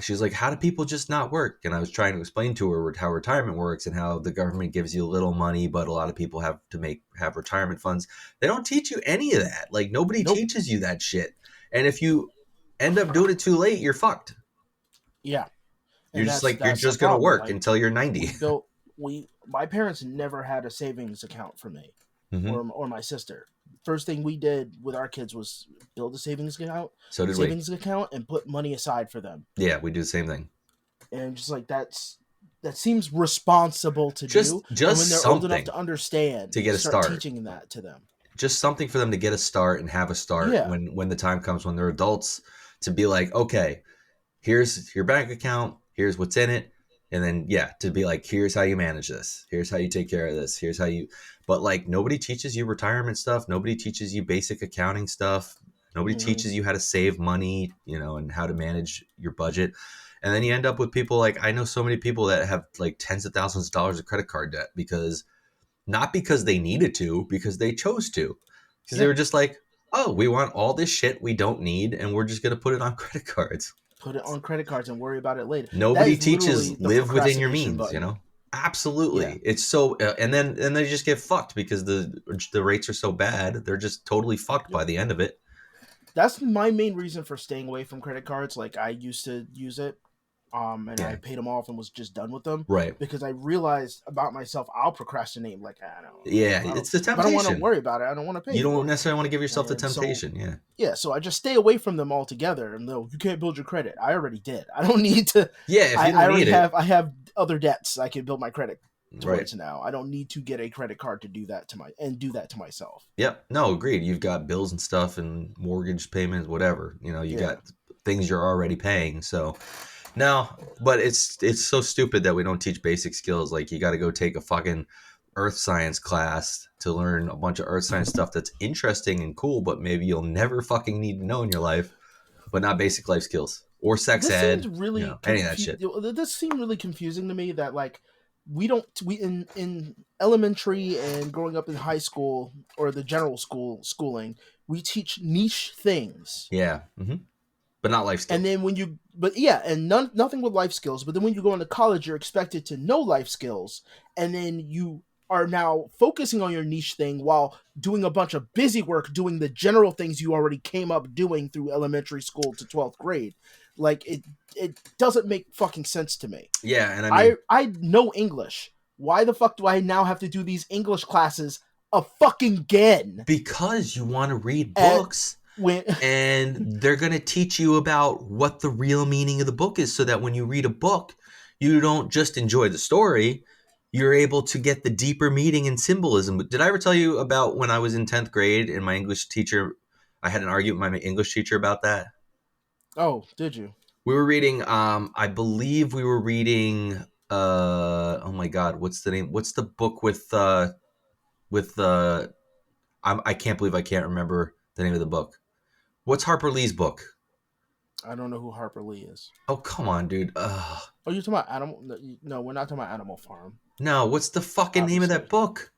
she's like, how do people just not work? And I was trying to explain to her how retirement works and how the government gives you a little money, but a lot of people have to have retirement funds. They don't teach you any of that. Like nobody teaches you that shit. And if you end up doing it too late, you're fucked. Yeah. You're just like, you're just going to work until you're 90. My parents never had a savings account for me or my sister. First thing we did with our kids was build a savings account. So did savings account and put money aside for them. Yeah, we do the same thing. and just like that seems responsible to do. And when Just they're old enough something to understand, to get a start start. teaching that to them. Just something for them to get a start and have a start Yeah. when the time comes when they're adults, to be like, okay, here's your bank account, here's what's in it, and then yeah, to be like, here's how you manage this, here's how you take care of this, here's how you. But like, nobody teaches you retirement stuff, nobody teaches you basic accounting stuff, nobody Hmm. teaches you how to save money, and how to manage your budget. And then you end up with people like, I know so many people that have like tens of thousands of dollars of credit card debt, because not because they needed to, because they chose to, because they Yeah. were just like, oh, we want all this shit we don't need and we're just going to put it on credit cards. Put it on credit cards and worry about it later. That Nobody is literally teaches the live within your procrastination means, button. Yeah. Absolutely. It's so and they just get fucked because the rates are so bad. They're just totally fucked Yep. by the end of it. That's my main reason for staying away from credit cards. Like I used to use it, and I Yeah. paid them off and was just done with them Right. because I realized about myself. I'll procrastinate. Like Yeah, I don't it's the if I don't want to temptation. worry about it, I don't want to pay You don't for it. necessarily want to give yourself the And so temptation. Yeah. yeah, so I just stay away from them altogether. And no, you can't build your credit. I already did. I don't need to. Yeah, if you I don't already need it. have. I have other debts I can build my credit Right. towards now. I don't need to get a credit card to do that do that to myself. Yep. No, agreed. You've got bills and stuff and mortgage payments, whatever. You Yeah. got things you're already paying. So no, but it's so stupid that we don't teach basic skills. Like, you got to go take a fucking earth science class to learn a bunch of earth science stuff that's interesting and cool, but maybe you'll never fucking need to know in your life, but not basic life skills or sex This ed, seems really any of that shit. this seemed really confusing to me that like we in elementary and growing up in high school or the general schooling, we teach niche things. Yeah. But not life And skills. then but yeah, and nothing with life skills. But then when you go into college, you're expected to know life skills, and then you are now focusing on your niche thing while doing a bunch of busy work, doing the general things you already came up doing through elementary school to 12th grade. Like it doesn't make fucking sense to me. Yeah, and I mean, I know English. Why the fuck do I now have to do these English classes a fucking again? because you want to read At books, when and they're going to teach you about what the real meaning of the book is, so that when you read a book, you don't just enjoy the story, you're able to get the deeper meaning and symbolism. Did I ever tell you about when I was in 10th grade and my English teacher, I had an argument with my English teacher about that? Oh, did you? We were reading, I believe we were reading, oh my God, what's the name? What's the book with I can't believe I can't remember the name of the book. What's Harper Lee's book? I don't know who Harper Lee is. Oh, come on, dude. Ugh. Oh, you're talking about Animal? No, we're not talking about Animal Farm. No, what's the fucking name of Obviously. that book?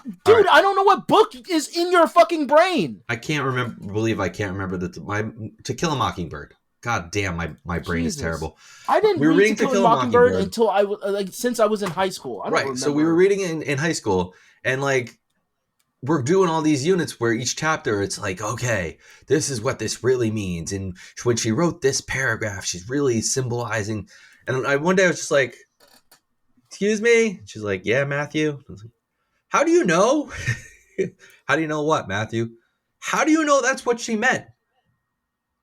Dude, All right. I don't know what book is in your fucking brain. I can't believe I can't remember my To Kill a Mockingbird. God damn, my brain is Jesus. terrible. I didn't We were read reading To Kill a Mockingbird until I was since I was in high school. I don't Right. remember. So we were reading it in high school, and like, we're doing all these units where each chapter it's like, okay, this is what this really means. And when she wrote this paragraph, she's really symbolizing. And one day I was just like, excuse me? She's like, yeah, Matthew. I was like, how do you know? How do you know what, Matthew? How do you know that's what she meant?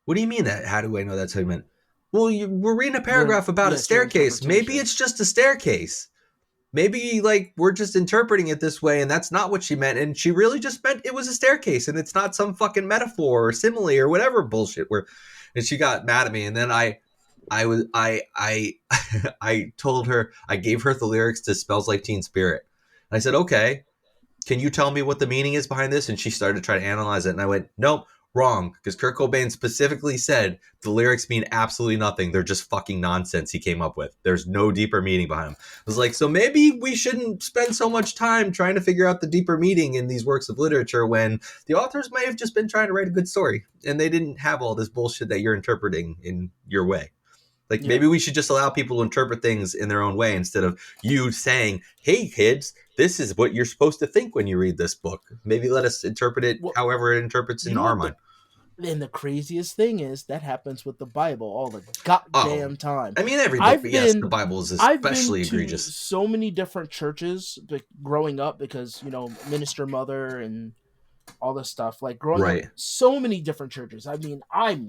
What do you mean that? How do I know that's what you meant? Well, we're reading a paragraph about a Yes, your staircase. Maybe interpretation. it's just a staircase. Maybe like we're just interpreting it this way, and that's not what she meant. And she really just meant it was a staircase, and it's not some fucking metaphor or simile or whatever bullshit. And she got mad at me, and then I I told her, I gave her the lyrics to "Smells Like Teen Spirit." And I said, okay, can you tell me what the meaning is behind this? And she started to try to analyze it. And I went, nope, wrong. Because Kurt Cobain specifically said the lyrics mean absolutely nothing. They're just fucking nonsense he came up with. There's no deeper meaning behind them. I was like, so maybe we shouldn't spend so much time trying to figure out the deeper meaning in these works of literature when the authors may have just been trying to write a good story. And they didn't have all this bullshit that you're interpreting in your way. Like, maybe we should just allow people to interpret things in their own way instead of you saying, hey, kids, this is what you're supposed to think when you read this book. Maybe let us interpret it however it interprets in our mind. And the craziest thing is that happens with the Bible all the goddamn time. I mean, every book, but yes, the Bible is especially I've been egregious. To so many different churches growing up because, minister mother and all this stuff. Like growing up, so many different churches. I mean, I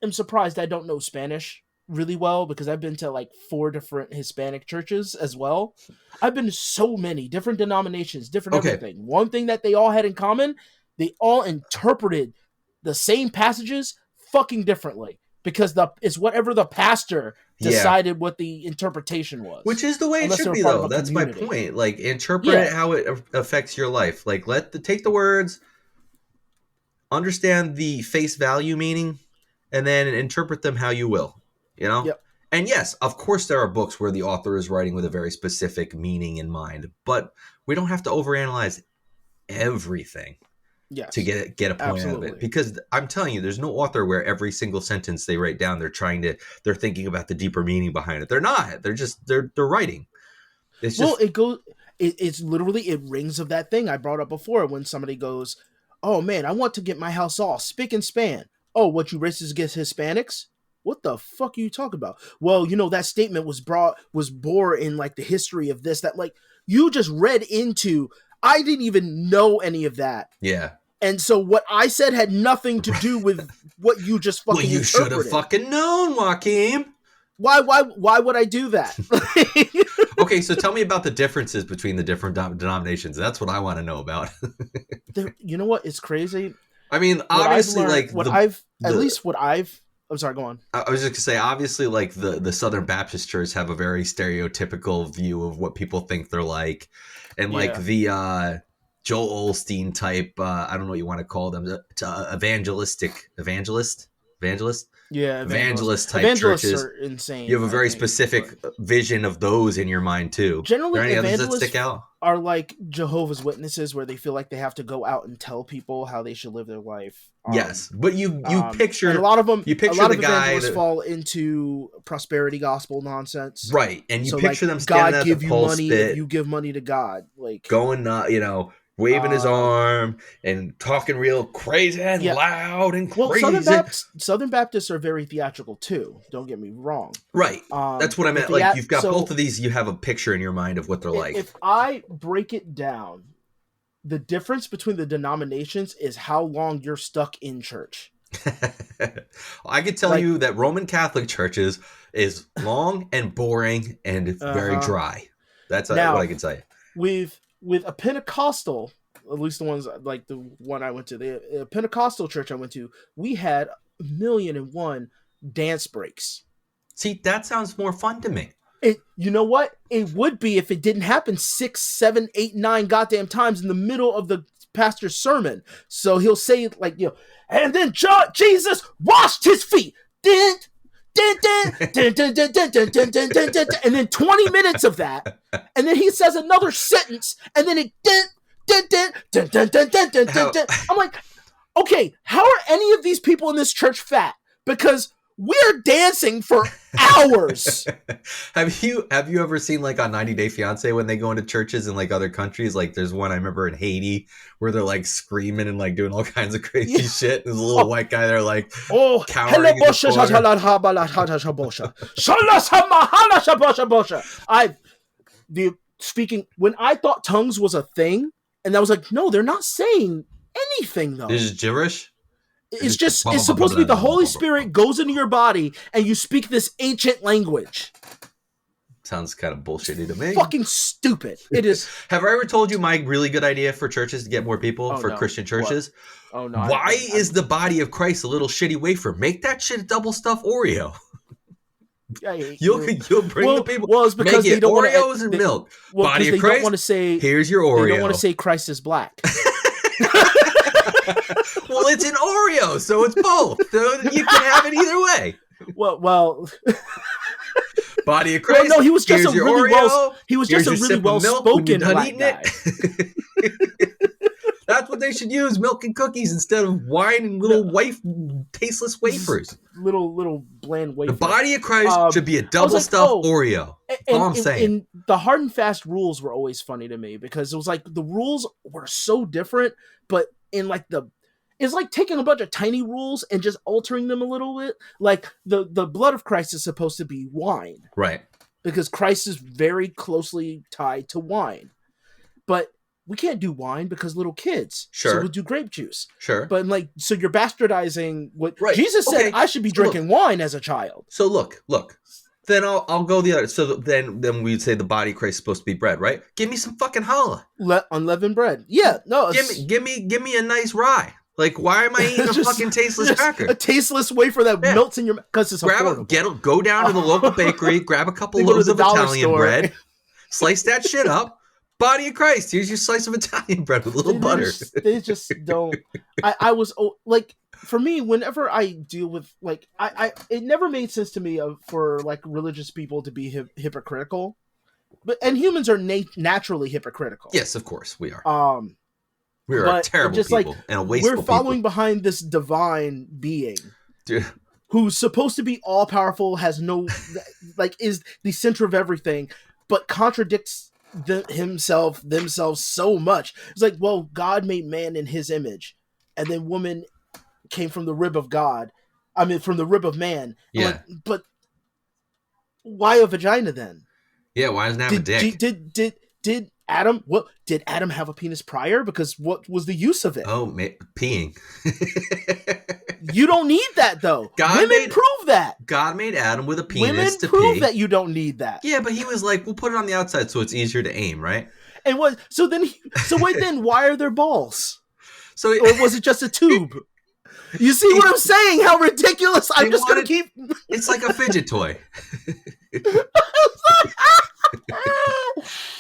am surprised I don't know Spanish really well because I've been to like 4 different Hispanic churches as well. I've been to so many different denominations, different Okay. everything. One thing that they all had in common, they all interpreted the same passages fucking differently because it's whatever the pastor decided what the interpretation was. Which is the way it Unless should they're be, part of though. a That's my community. point. Like, interpret it how it affects your life. Like, take the words, understand the face value meaning, and then interpret them how you will. You know? Yep. And yes, of course, there are books where the author is writing with a very specific meaning in mind, but we don't have to overanalyze everything Yes. to get a point out of it. Because I'm telling you, there's no author where every single sentence they write down, they're thinking about the deeper meaning behind it. They're not. They're just they're writing. It's just it's literally, it rings of that thing I brought up before when somebody goes, "Oh man, I want to get my house all spick and span." Oh, what, you racist against Hispanics? What the fuck are you talking about? Well, that statement was bore in like the history of this, that, like, you just read into. I didn't even know any of that. Yeah. And so what I said had nothing to do with what you just fucking well, you should have fucking known, Joaquin. Why would I do that? Okay, so tell me about the differences between the different denominations. That's what I want to know about. You know what? It's crazy. I mean, obviously, I'm sorry, go on. I was just going to say, obviously, like, the Southern Baptist Church have a very stereotypical view of what people think they're like. And, like, the Joel Osteen type, I don't know what you want to call them, evangelist? Yeah, evangelist type evangelists churches are insane. You have a very specific vision of those in your mind too. Generally, are there any others that evangelists stick out? Are like Jehovah's Witnesses, where they feel like they have to go out and tell people how they should live their life. Yes, but you picture and a lot of them. You picture a lot the of guy evangelists fall into prosperity gospel nonsense, right? And you so, picture like, them standing God at give the you pulpit, money if you give money to God, like going, waving his arm and talking real crazy and loud and crazy. Well, Southern Baptists are very theatrical too. Don't get me wrong. Right. That's what I meant. Like, you've got both of these. You have a picture in your mind of what they're like. If I break it down, the difference between the denominations is how long you're stuck in church. I could tell you that Roman Catholic churches is long and boring and very dry. That's what I can tell you. With a Pentecostal, at least the ones like the one I went to, the Pentecostal church I went to, we had 1,000,001 dance breaks. See, that sounds more fun to me. You know what? It would be if it didn't happen 6, 7, 8, 9 goddamn times in the middle of the pastor's sermon. So he'll say, like, and then Jesus washed his feet. Dun, dun, dun, dun, dun, dun, dun, dun, dun, dun, dun, dun, and then 20 minutes of that, and then he says another sentence, and then it dun, dun, dun, dun, dun, dun, dun, dun, dun, dun. I'm like, okay, how are any of these people in this church fat? Because we're dancing for hours. Have you ever seen, like, on 90 Day Fiance when they go into churches in, like, other countries? Like, there's one I remember in Haiti where they're, like, screaming and, like, doing all kinds of crazy shit. There's a little white guy there, like, cowering in the speaking when I thought tongues was a thing, and I was like, no, they're not saying anything though. This is gibberish. It's supposed to be the Holy Spirit goes into your body and you speak this ancient language. Sounds kind of bullshitty to me. Fucking stupid. It is. Have I ever told you my really good idea for churches to get more people for Christian churches? What? Oh no. Why is the body of Christ a little shitty wafer? Make that shit a double stuffed Oreo. You'll bring the people. Well, it's because they don't Oreos and milk. Body of Christ. Don't want to say. Here's your Oreo. They don't want to say Christ is black. Well, it's an Oreo, so it's both. So you can have it either way. Well. Body of Christ. No, he was just a really Oreo. He was just a really well-spoken black guy. That's what they should use: milk and cookies instead of wine and little tasteless wafers. Little bland wafers. The body of Christ should be a double stuffed Oreo. All I'm saying. And the hard and fast rules were always funny to me because it was like the rules were so different, but in like it's like taking a bunch of tiny rules and just altering them a little bit. Like the blood of Christ is supposed to be wine, right? Because Christ is very closely tied to wine, but we can't do wine because little kids. So Sure. we'll do grape juice. Sure. But like, so you're bastardizing what Right. Jesus said Okay. I should be So drinking wine as a child. So look. Then I'll go the other. So then we'd say the body of Christ is supposed to be bread, right? Give me some fucking challah. Unleavened bread. Yeah, no. Give me a nice rye. Like, why am I eating a fucking tasteless cracker? A tasteless wafer that melts in your mouth because it's affordable. Go down to the local bakery, grab a couple Then go to loaves the of dollar Italian store. bread, slice that shit up. Body of Christ. Here's your slice of Italian bread with a little butter. They just don't. I was like, for me, whenever I deal with like, it never made sense to me for like religious people to be hypocritical, and humans are naturally hypocritical. Yes, of course we are. We are terrible just people like, and a wasteful we're following people. behind this divine being. Dude. Who's supposed to be all powerful, has no, like, is the center of everything, but contradicts themselves so much. It's like, well, God made man in his image, and then woman came from the rib of God. I mean, from the rib of man. Yeah. Like, but why a vagina then? Yeah, why doesn't it have a dick? Did Adam? What did Adam have a penis prior? Because what was the use of it? Oh, peeing. You don't need that though. Women prove that. God made Adam with a penis Women to prove pee. that you don't need that. Yeah, but he was like, we'll put it on the outside so it's easier to aim, right? And what? So wait, then why are there balls? So or was it just a tube? You see what I'm saying? How ridiculous! I'm just gonna keep. It's like a fidget toy.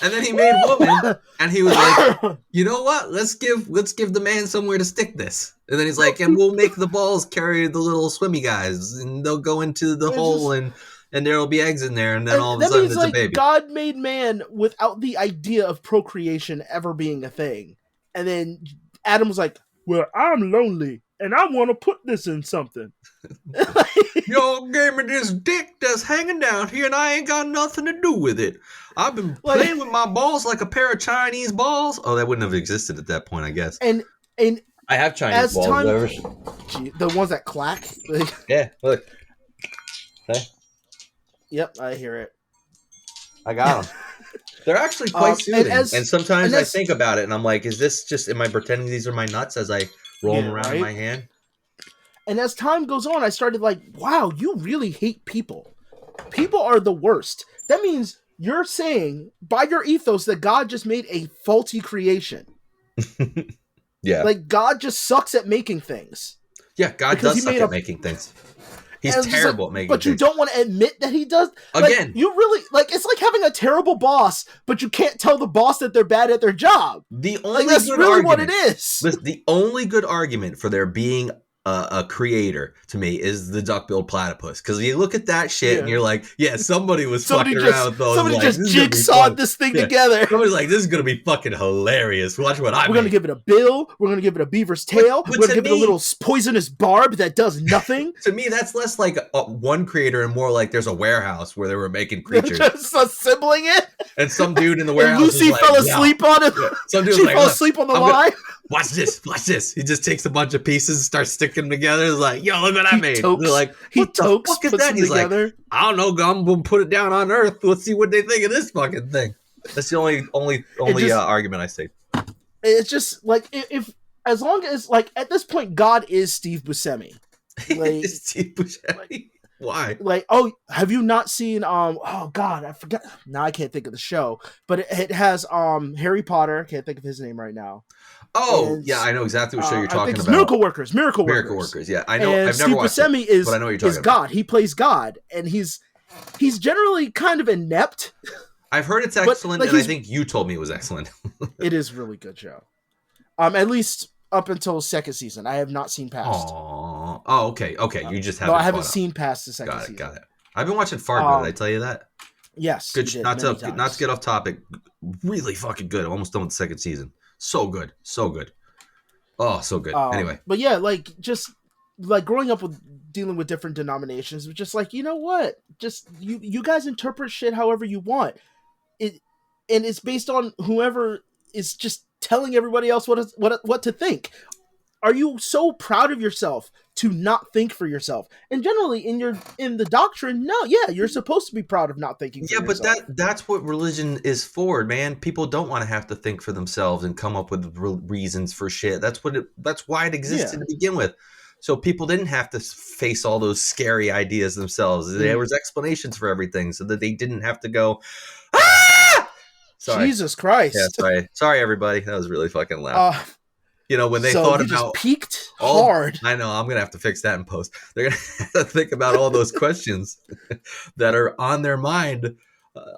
And then he made woman, and he was like, you know what? Let's give the man somewhere to stick this. And then he's like, and we'll make the balls carry the little swimmy guys, and they'll go into the hole, and there'll be eggs in there, and then all of a sudden it's a baby. God made man without the idea of procreation ever being a thing, and then Adam was like, well, I'm lonely, and I want to put this in something. Y'all gave me this dick that's hanging down here, and I ain't got nothing to do with it. I've been playing with my balls like a pair of Chinese balls. Oh, that wouldn't have existed at that point, I guess. And I have Chinese balls. The ones that clack. Yeah, look. Hey. Yep, I hear it. I got them. They're actually quite soothing. And sometimes I think about it, and I'm like, is this just, am I pretending these are my nuts as I roll them around in my hand? And as time goes on, I started like, wow, you really hate people. People are the worst. That means you're saying, by your ethos, that God just made a faulty creation. Yeah. Like, God just sucks at making things. Yeah, God does suck at making things. He's terrible at making things. But you don't want to admit that he does? Again. Like, you really, like, it's like having a terrible boss, but you can't tell the boss that they're bad at their job. That's really what it is. Listen, the only good argument for there being a creator to me is the duck-billed platypus, because you look at that shit and you're like, yeah, somebody was fucking around with those. Somebody just jigsawed this thing together. Somebody's like, this is gonna be fucking hilarious. Watch what I. We're gonna give it a bill. We're gonna give it a beaver's tail. We're gonna give it a little poisonous barb that does nothing. To me, that's less like one creator and more like there's a warehouse where they were making creatures, just assembling it. And some dude in the warehouse. And Lucy fell asleep on it. Yeah. Some dude she fell asleep on the line. Watch this. He just takes a bunch of pieces and starts sticking them together. It's like, yo, look what I made. Tokes. They're like, what the fuck is that? He's together. like, I don't know. I'm gonna put it down on Earth. Let's see what they think of this fucking thing. That's the only argument I say. It's just like, if as long as, like, at this point, God is Steve Buscemi. Like, Steve Buscemi. Why? Like, oh, have you not seen oh god, I forgot. Now I can't think of the show, but it has Harry Potter. Can't think of his name right now. Oh, yeah, I know exactly what show you're talking about. Miracle Workers. Miracle Workers. Yeah, I know. And I've never watched Buscemi it, but I know what you're talking about. God. He plays God, and he's generally kind of inept. I've heard it's excellent, and I think you told me it was excellent. It is a really good show. At least up until second season. I have not seen past. Oh, okay. You just haven't. No, I haven't seen past the second season. Got it. I've been watching Fargo. Did I tell you that? Yes. Good. Not to get off topic. Really fucking good. I'm almost done with the second season. So good. Oh, so good. Anyway. But yeah, like, just like growing up with dealing with different denominations, was just like, you know what? Just you guys interpret shit however you want. And it's based on whoever is just telling everybody else what to think. Are you so proud of yourself to not think for yourself. And generally in the doctrine, no, yeah, you're supposed to be proud of not thinking for Yeah, but yourself. that's what religion is for, man. People don't want to have to think for themselves and come up with reasons for shit. That's why it existed Yeah. to begin with. So people didn't have to face all those scary ideas themselves. There was explanations for everything so that they didn't have to go, ah! Sorry. Jesus Yeah, Christ. sorry. Sorry, everybody. That was really fucking loud. When they So thought you just about peaked all, hard. I know, I'm going to have to fix that in post. They're going to have to think about all those questions that are on their mind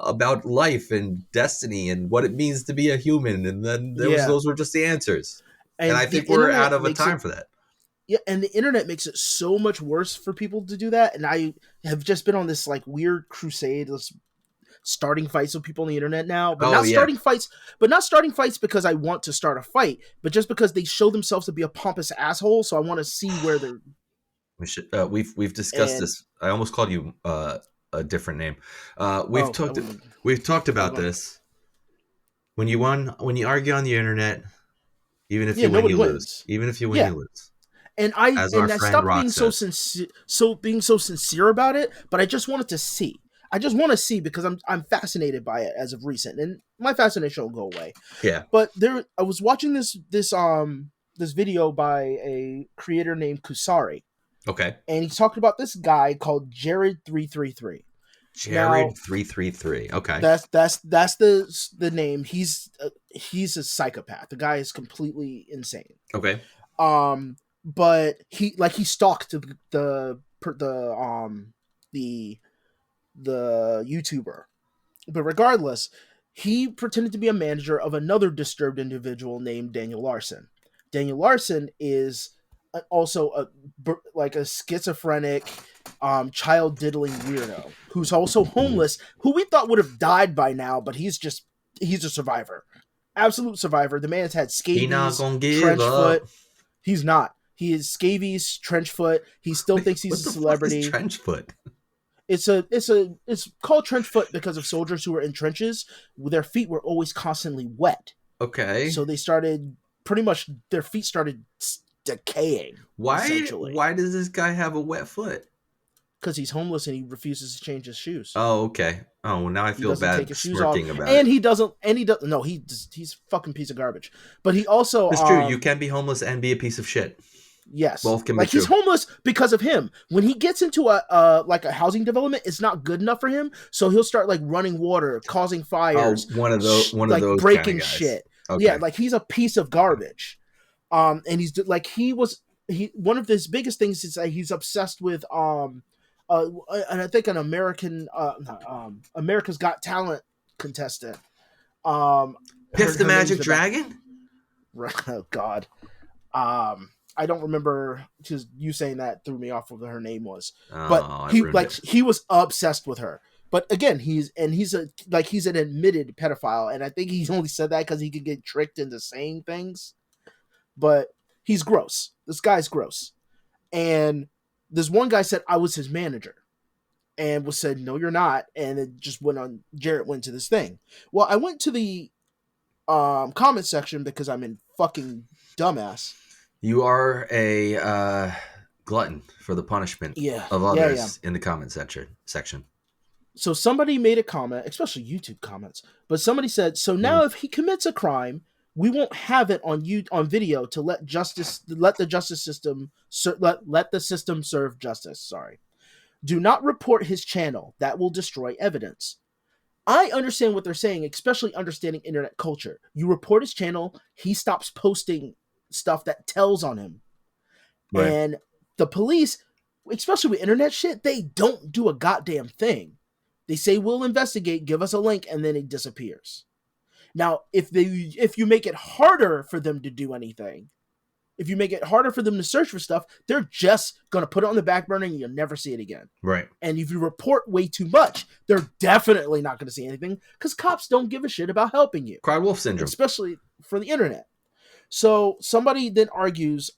about life and destiny and what it means to be a human. And then those were just the answers. And I think we're out of a time for that. Yeah, and the internet makes it so much worse for people to do that. And I have just been on this like weird crusade, this starting fights with people on the internet now, but not starting fights because I want to start a fight, but just because they show themselves to be a pompous asshole. So I want to see where they're. We should. We've discussed this. I almost called you a different name. We've talked about this. When you argue on the internet, even if you win, you lose. Even if you win, you lose. And I stopped being so sincere about it, but I just wanted to see. I just want to see because I'm fascinated by it as of recent, and my fascination will go away. Yeah. But I was watching this video by a creator named Kusari. Okay. And he's talking about this guy called Jared333. Jared333. Okay. That's the name. He's a psychopath. The guy is completely insane. Okay. But he stalked the YouTuber. But regardless, he pretended to be a manager of another disturbed individual named Daniel Larson. Daniel Larson is also a schizophrenic, child diddling weirdo who's also homeless, who we thought would have died by now, but he's a survivor. Absolute survivor. The man's had scabies, trench foot. He's not. He is scabies, trench foot. He still thinks he's a celebrity. What is trench foot? It's called trench foot because of soldiers who were in trenches. Their feet were always constantly wet. Okay. So their feet started decaying. Why does this guy have a wet foot? Because he's homeless and he refuses to change his shoes. Oh, okay. Oh, well, now I feel bad smirking about it. And he's a fucking piece of garbage. But he also... It's true. You can be homeless and be a piece of shit. Yes. Both can be true. He's homeless because of him. When he gets into a housing development, it's not good enough for him. So he'll start running water, causing fires. One of those breaking kind of guys. shit. Okay. Yeah, he's a piece of garbage. And he's one of his biggest things is that he's obsessed with and I think an America's Got Talent contestant. Piff the Magic Dragon? Oh God. I don't remember, because you saying that threw me off of what her name was. But he was obsessed with her. But again, he's an admitted pedophile, and I think he only said that because he could get tricked into saying things. But he's gross. This guy's gross. And this one guy said I was his manager, and was said, no, you're not. And it just went on. Jarrett went to this thing. Well, I went to the comment section because I'm in fucking dumbass. You are a glutton for the punishment of others in the comment section. So somebody made a comment, especially YouTube comments, but somebody said, so now if he commits a crime, we won't have it on video to let the system serve justice. Sorry. Do not report his channel. That will destroy evidence. I understand what they're saying, especially understanding internet culture. You report his channel, he stops posting stuff that tells on him. Right. And the police, especially with internet shit, they don't do a goddamn thing. They say, we'll investigate, give us a link, and then it disappears. Now, if you make it harder for them to do anything, if you make it harder for them to search for stuff, they're just going to put it on the back burner and you'll never see it again. Right. And if you report way too much, they're definitely not going to see anything because cops don't give a shit about helping you. Cry wolf syndrome. Especially for the internet. So somebody then argues,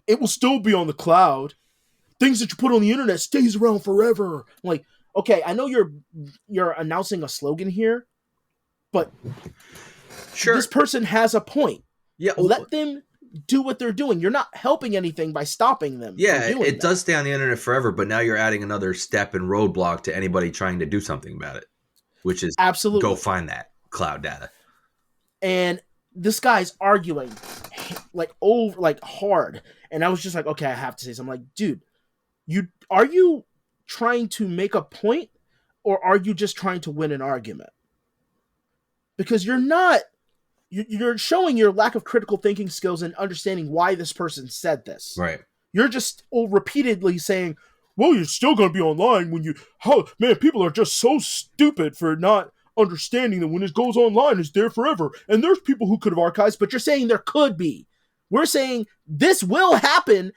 it will still be on the cloud. Things that you put on the internet stays around forever. I'm like, okay, I know you're announcing a slogan here, but sure, this person has a point. Yeah, let them do what they're doing. You're not helping anything by stopping them. Yeah, from doing it does stay on the internet forever, but now you're adding another step and roadblock to anybody trying to do something about it, which is Absolutely. go find that cloud data. And this guy's arguing like hard, and I was just like, okay, I have to say something. I'm like, dude, are you trying to make a point, or are you just trying to win an argument? Because you're showing your lack of critical thinking skills and understanding why this person said this. Right. You're just repeatedly saying, well, you're still going to be online when people are just so stupid for not understanding that when it goes online, it's there forever. And there's people who could have archived, but you're saying there could be. We're saying this will happen.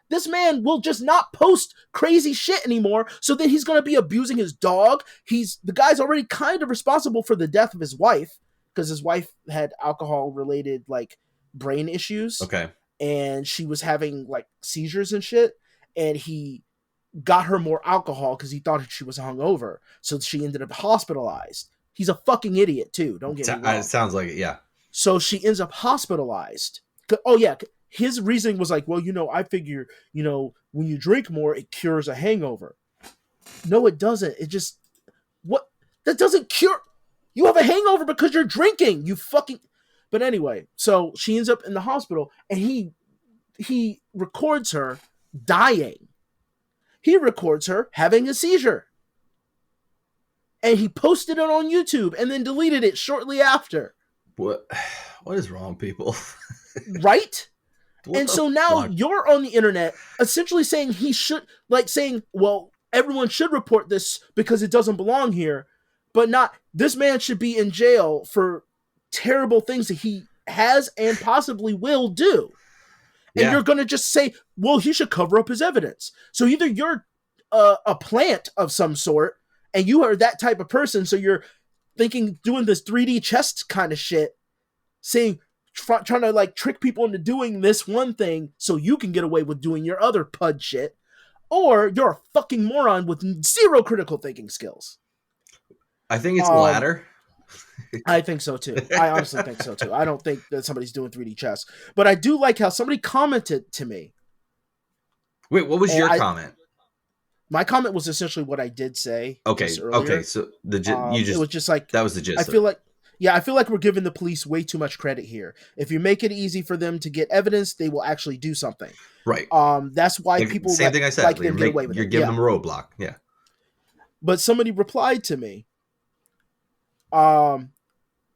This man will just not post crazy shit anymore, so then he's going to be abusing his dog. The guy's already kind of responsible for the death of his wife, because his wife had alcohol-related, brain issues. Okay. And she was having, seizures and shit, and he got her more alcohol because he thought she was hungover, so she ended up hospitalized. He's a fucking idiot, too. Don't get me wrong. It sounds like it, yeah. So she ends up hospitalized. Oh, yeah. His reasoning was like, well, I figure, when you drink more, it cures a hangover. No, it doesn't. It just... What? That doesn't cure... You have a hangover because you're drinking, you fucking... But anyway, so she ends up in the hospital, and he records her dying. He records her having a seizure. And he posted it on YouTube and then deleted it shortly after. What is wrong, people? Right? And so now you're on the internet essentially saying well, everyone should report this because it doesn't belong here, but not, this man should be in jail for terrible things that he has and possibly will do. And you're going to just say, well, he should cover up his evidence. So either you're a plant of some sort, and you are that type of person, so you're doing this 3D chess kind of shit, trying to trick people into doing this one thing so you can get away with doing your other pud shit, or you're a fucking moron with zero critical thinking skills. I think it's the latter. I think so too. I honestly think so too. I don't think that somebody's doing 3D chess, but I do like how somebody commented to me. Wait, what was your comment? My comment was essentially what I did say. Okay. Okay. So it was just like, that was the gist. I feel like we're giving the police way too much credit here. If you make it easy for them to get evidence, they will actually do something. Right. That's why people same thing I said. Like them get away with it. You're giving them a roadblock. Yeah. But somebody replied to me.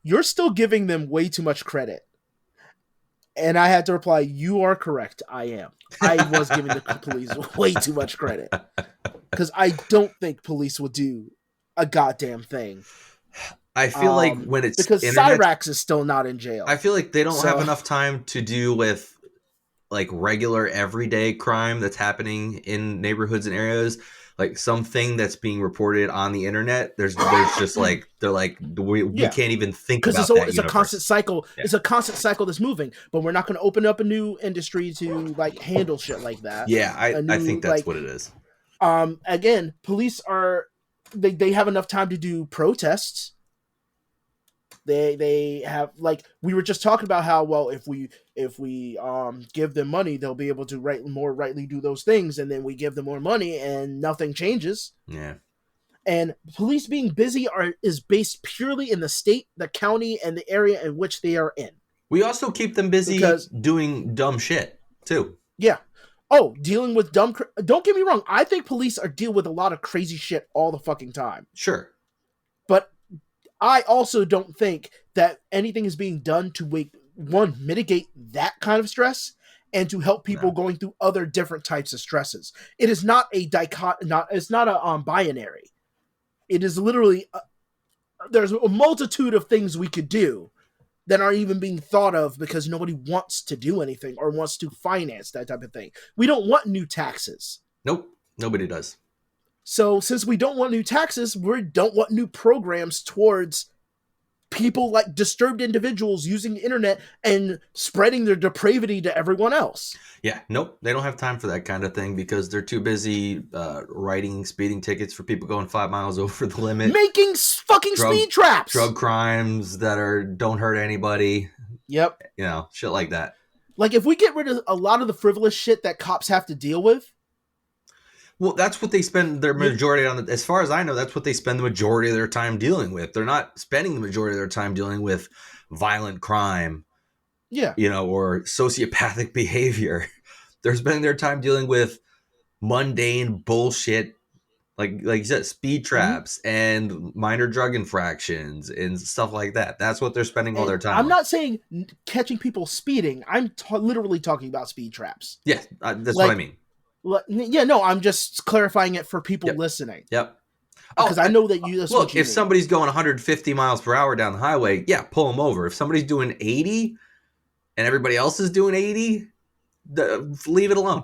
You're still giving them way too much credit. And I had to reply, you are correct. I am. I was giving the police way too much credit. Because I don't think police will do a goddamn thing. I feel like when it's because Cyrax is still not in jail. I feel like they don't have enough time to do with regular everyday crime that's happening in neighborhoods and areas. Like something that's being reported on the internet, there's just we can't even think about that. Because it's a constant cycle. Yeah. It's a constant cycle that's moving. But we're not going to open up a new industry to handle shit like that. Yeah, I think that's what it is. Again, police they have enough time to do protests. They have, we were just talking about how, well, if we give them money, they'll be able to more rightly do those things, and then we give them more money and nothing changes. Yeah. And police being busy is based purely in the state, the county, and the area in which they are in. We also keep them busy doing dumb shit too. Yeah. Oh, dealing with dumb. Don't get me wrong. I think police deal with a lot of crazy shit all the fucking time. Sure. But I also don't think that anything is being done to mitigate that kind of stress and to help people going through other different types of stresses. It is not a it's not a binary. It is literally there's a multitude of things we could do that aren't even being thought of because nobody wants to do anything or wants to finance that type of thing. We don't want new taxes. Nope, nobody does. So since we don't want new taxes, we don't want new programs towards people like disturbed individuals using the internet and spreading their depravity to everyone else. Yeah, nope. They don't have time for that kind of thing because they're too busy writing speeding tickets for people going 5 miles over the limit. Making fucking speed traps. Drug crimes that don't hurt anybody. Yep. Shit like that. Like, if we get rid of a lot of the frivolous shit that cops have to deal with. Well, that's what they spend their majority on. As far as I know, that's what they spend the majority of their time dealing with. They're not spending the majority of their time dealing with violent crime, Yeah. Or sociopathic behavior. They're spending their time dealing with mundane bullshit, like you said, speed traps and minor drug infractions and stuff like that. That's what they're spending all their time on. I'm not saying catching people speeding. I'm literally talking about speed traps. Yeah, that's what I mean. Yeah, no, I'm just clarifying it for people listening. Yep. Because I know that look, if somebody's going 150 miles per hour down the highway, pull them over. If somebody's doing 80 and everybody else is doing 80, leave it alone.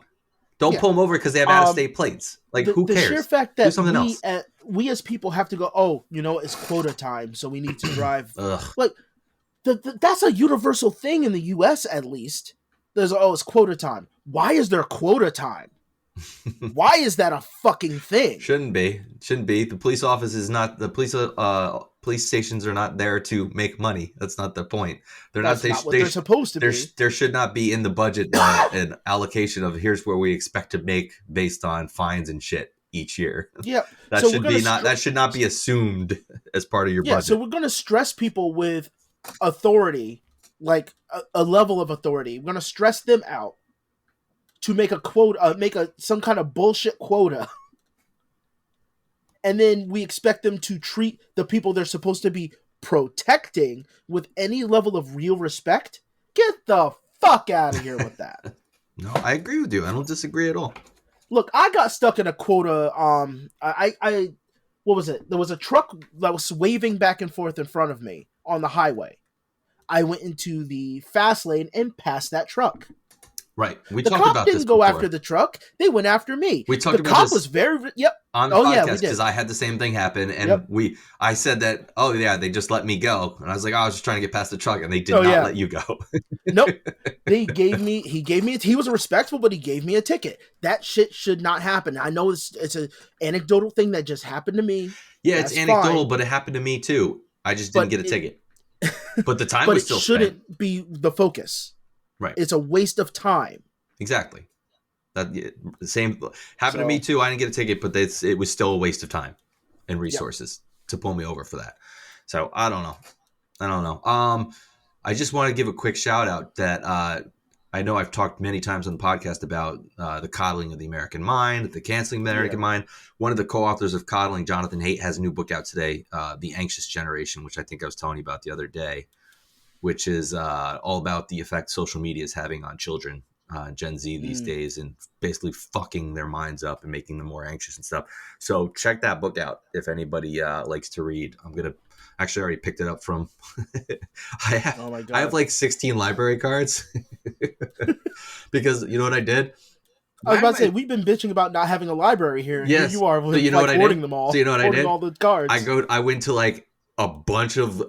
Don't pull them over because they have out-of-state plates. Like, who cares? The sheer fact that we as people have to go, it's quota time, so we need to drive. Like, that's a universal thing in the U.S. at least. There's it's quota time. Why is there quota time? Why is that a fucking thing? Shouldn't be. The police office is not the police stations are not there to make money. That's not the point. That's not what they're supposed to be. There should not be in the budget an allocation of here's where we expect to make based on fines and shit each year. Yeah, that should not be assumed as part of your budget. So we're going to stress people with authority, like a level of authority. We're going to stress them out to make a quota, some kind of bullshit quota. And then we expect them to treat the people they're supposed to be protecting with any level of real respect. Get the fuck out of here with that. No, I agree with you. I don't disagree at all. Look, I got stuck in a quota. What was it? There was a truck that was waving back and forth in front of me on the highway. I went into the fast lane and passed that truck. Right. The cop didn't go after the truck. They went after me. We talked about this. The cop was very on the podcast because I had the same thing happen, and I said that. Oh yeah, they just let me go, and I was like, I was just trying to get past the truck, and they did not let you go. Nope. He gave me. He was respectful, but he gave me a ticket. That shit should not happen. I know it's an anecdotal thing that just happened to me. Yeah, it's anecdotal, but it happened to me too. I just didn't get a ticket. But the time was still spent. But it shouldn't be the focus. Right. It's a waste of time. Exactly. The same happened to me too. I didn't get a ticket, but it was still a waste of time and resources to pull me over for that. So I don't know. I just want to give a quick shout out that I know I've talked many times on the podcast about the coddling of the American mind, the canceling of the American mind. One of the co-authors of Coddling, Jonathan Haidt, has a new book out today, The Anxious Generation, which I think I was telling you about the other day, which is all about the effect social media is having on children, Gen Z these days, and basically fucking their minds up and making them more anxious and stuff. So check that book out if anybody likes to read. I'm going to actually already picked it up from I have like 16 library cards because you know what I did? I was about to say, we've been bitching about not having a library here. Yes. Here you are, so you know what I did? Them all. So you know what I did? All the cards. I went to like a bunch of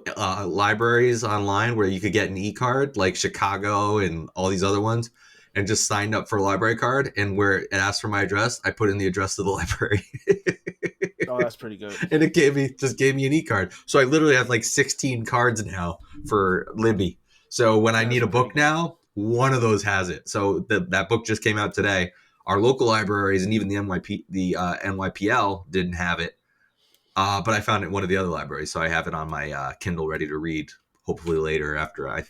libraries online where you could get an e-card, like Chicago and all these other ones, and just signed up for a library card. And where it asked for my address, I put in the address of the library. Oh, that's pretty good. And it gave me an e-card. So I literally have like 16 cards now for Libby. So when I need a book now, one of those has it. So that book just came out today. Our local libraries and even the NYPL didn't have it. But I found it in one of the other libraries, so I have it on my Kindle ready to read, hopefully later after I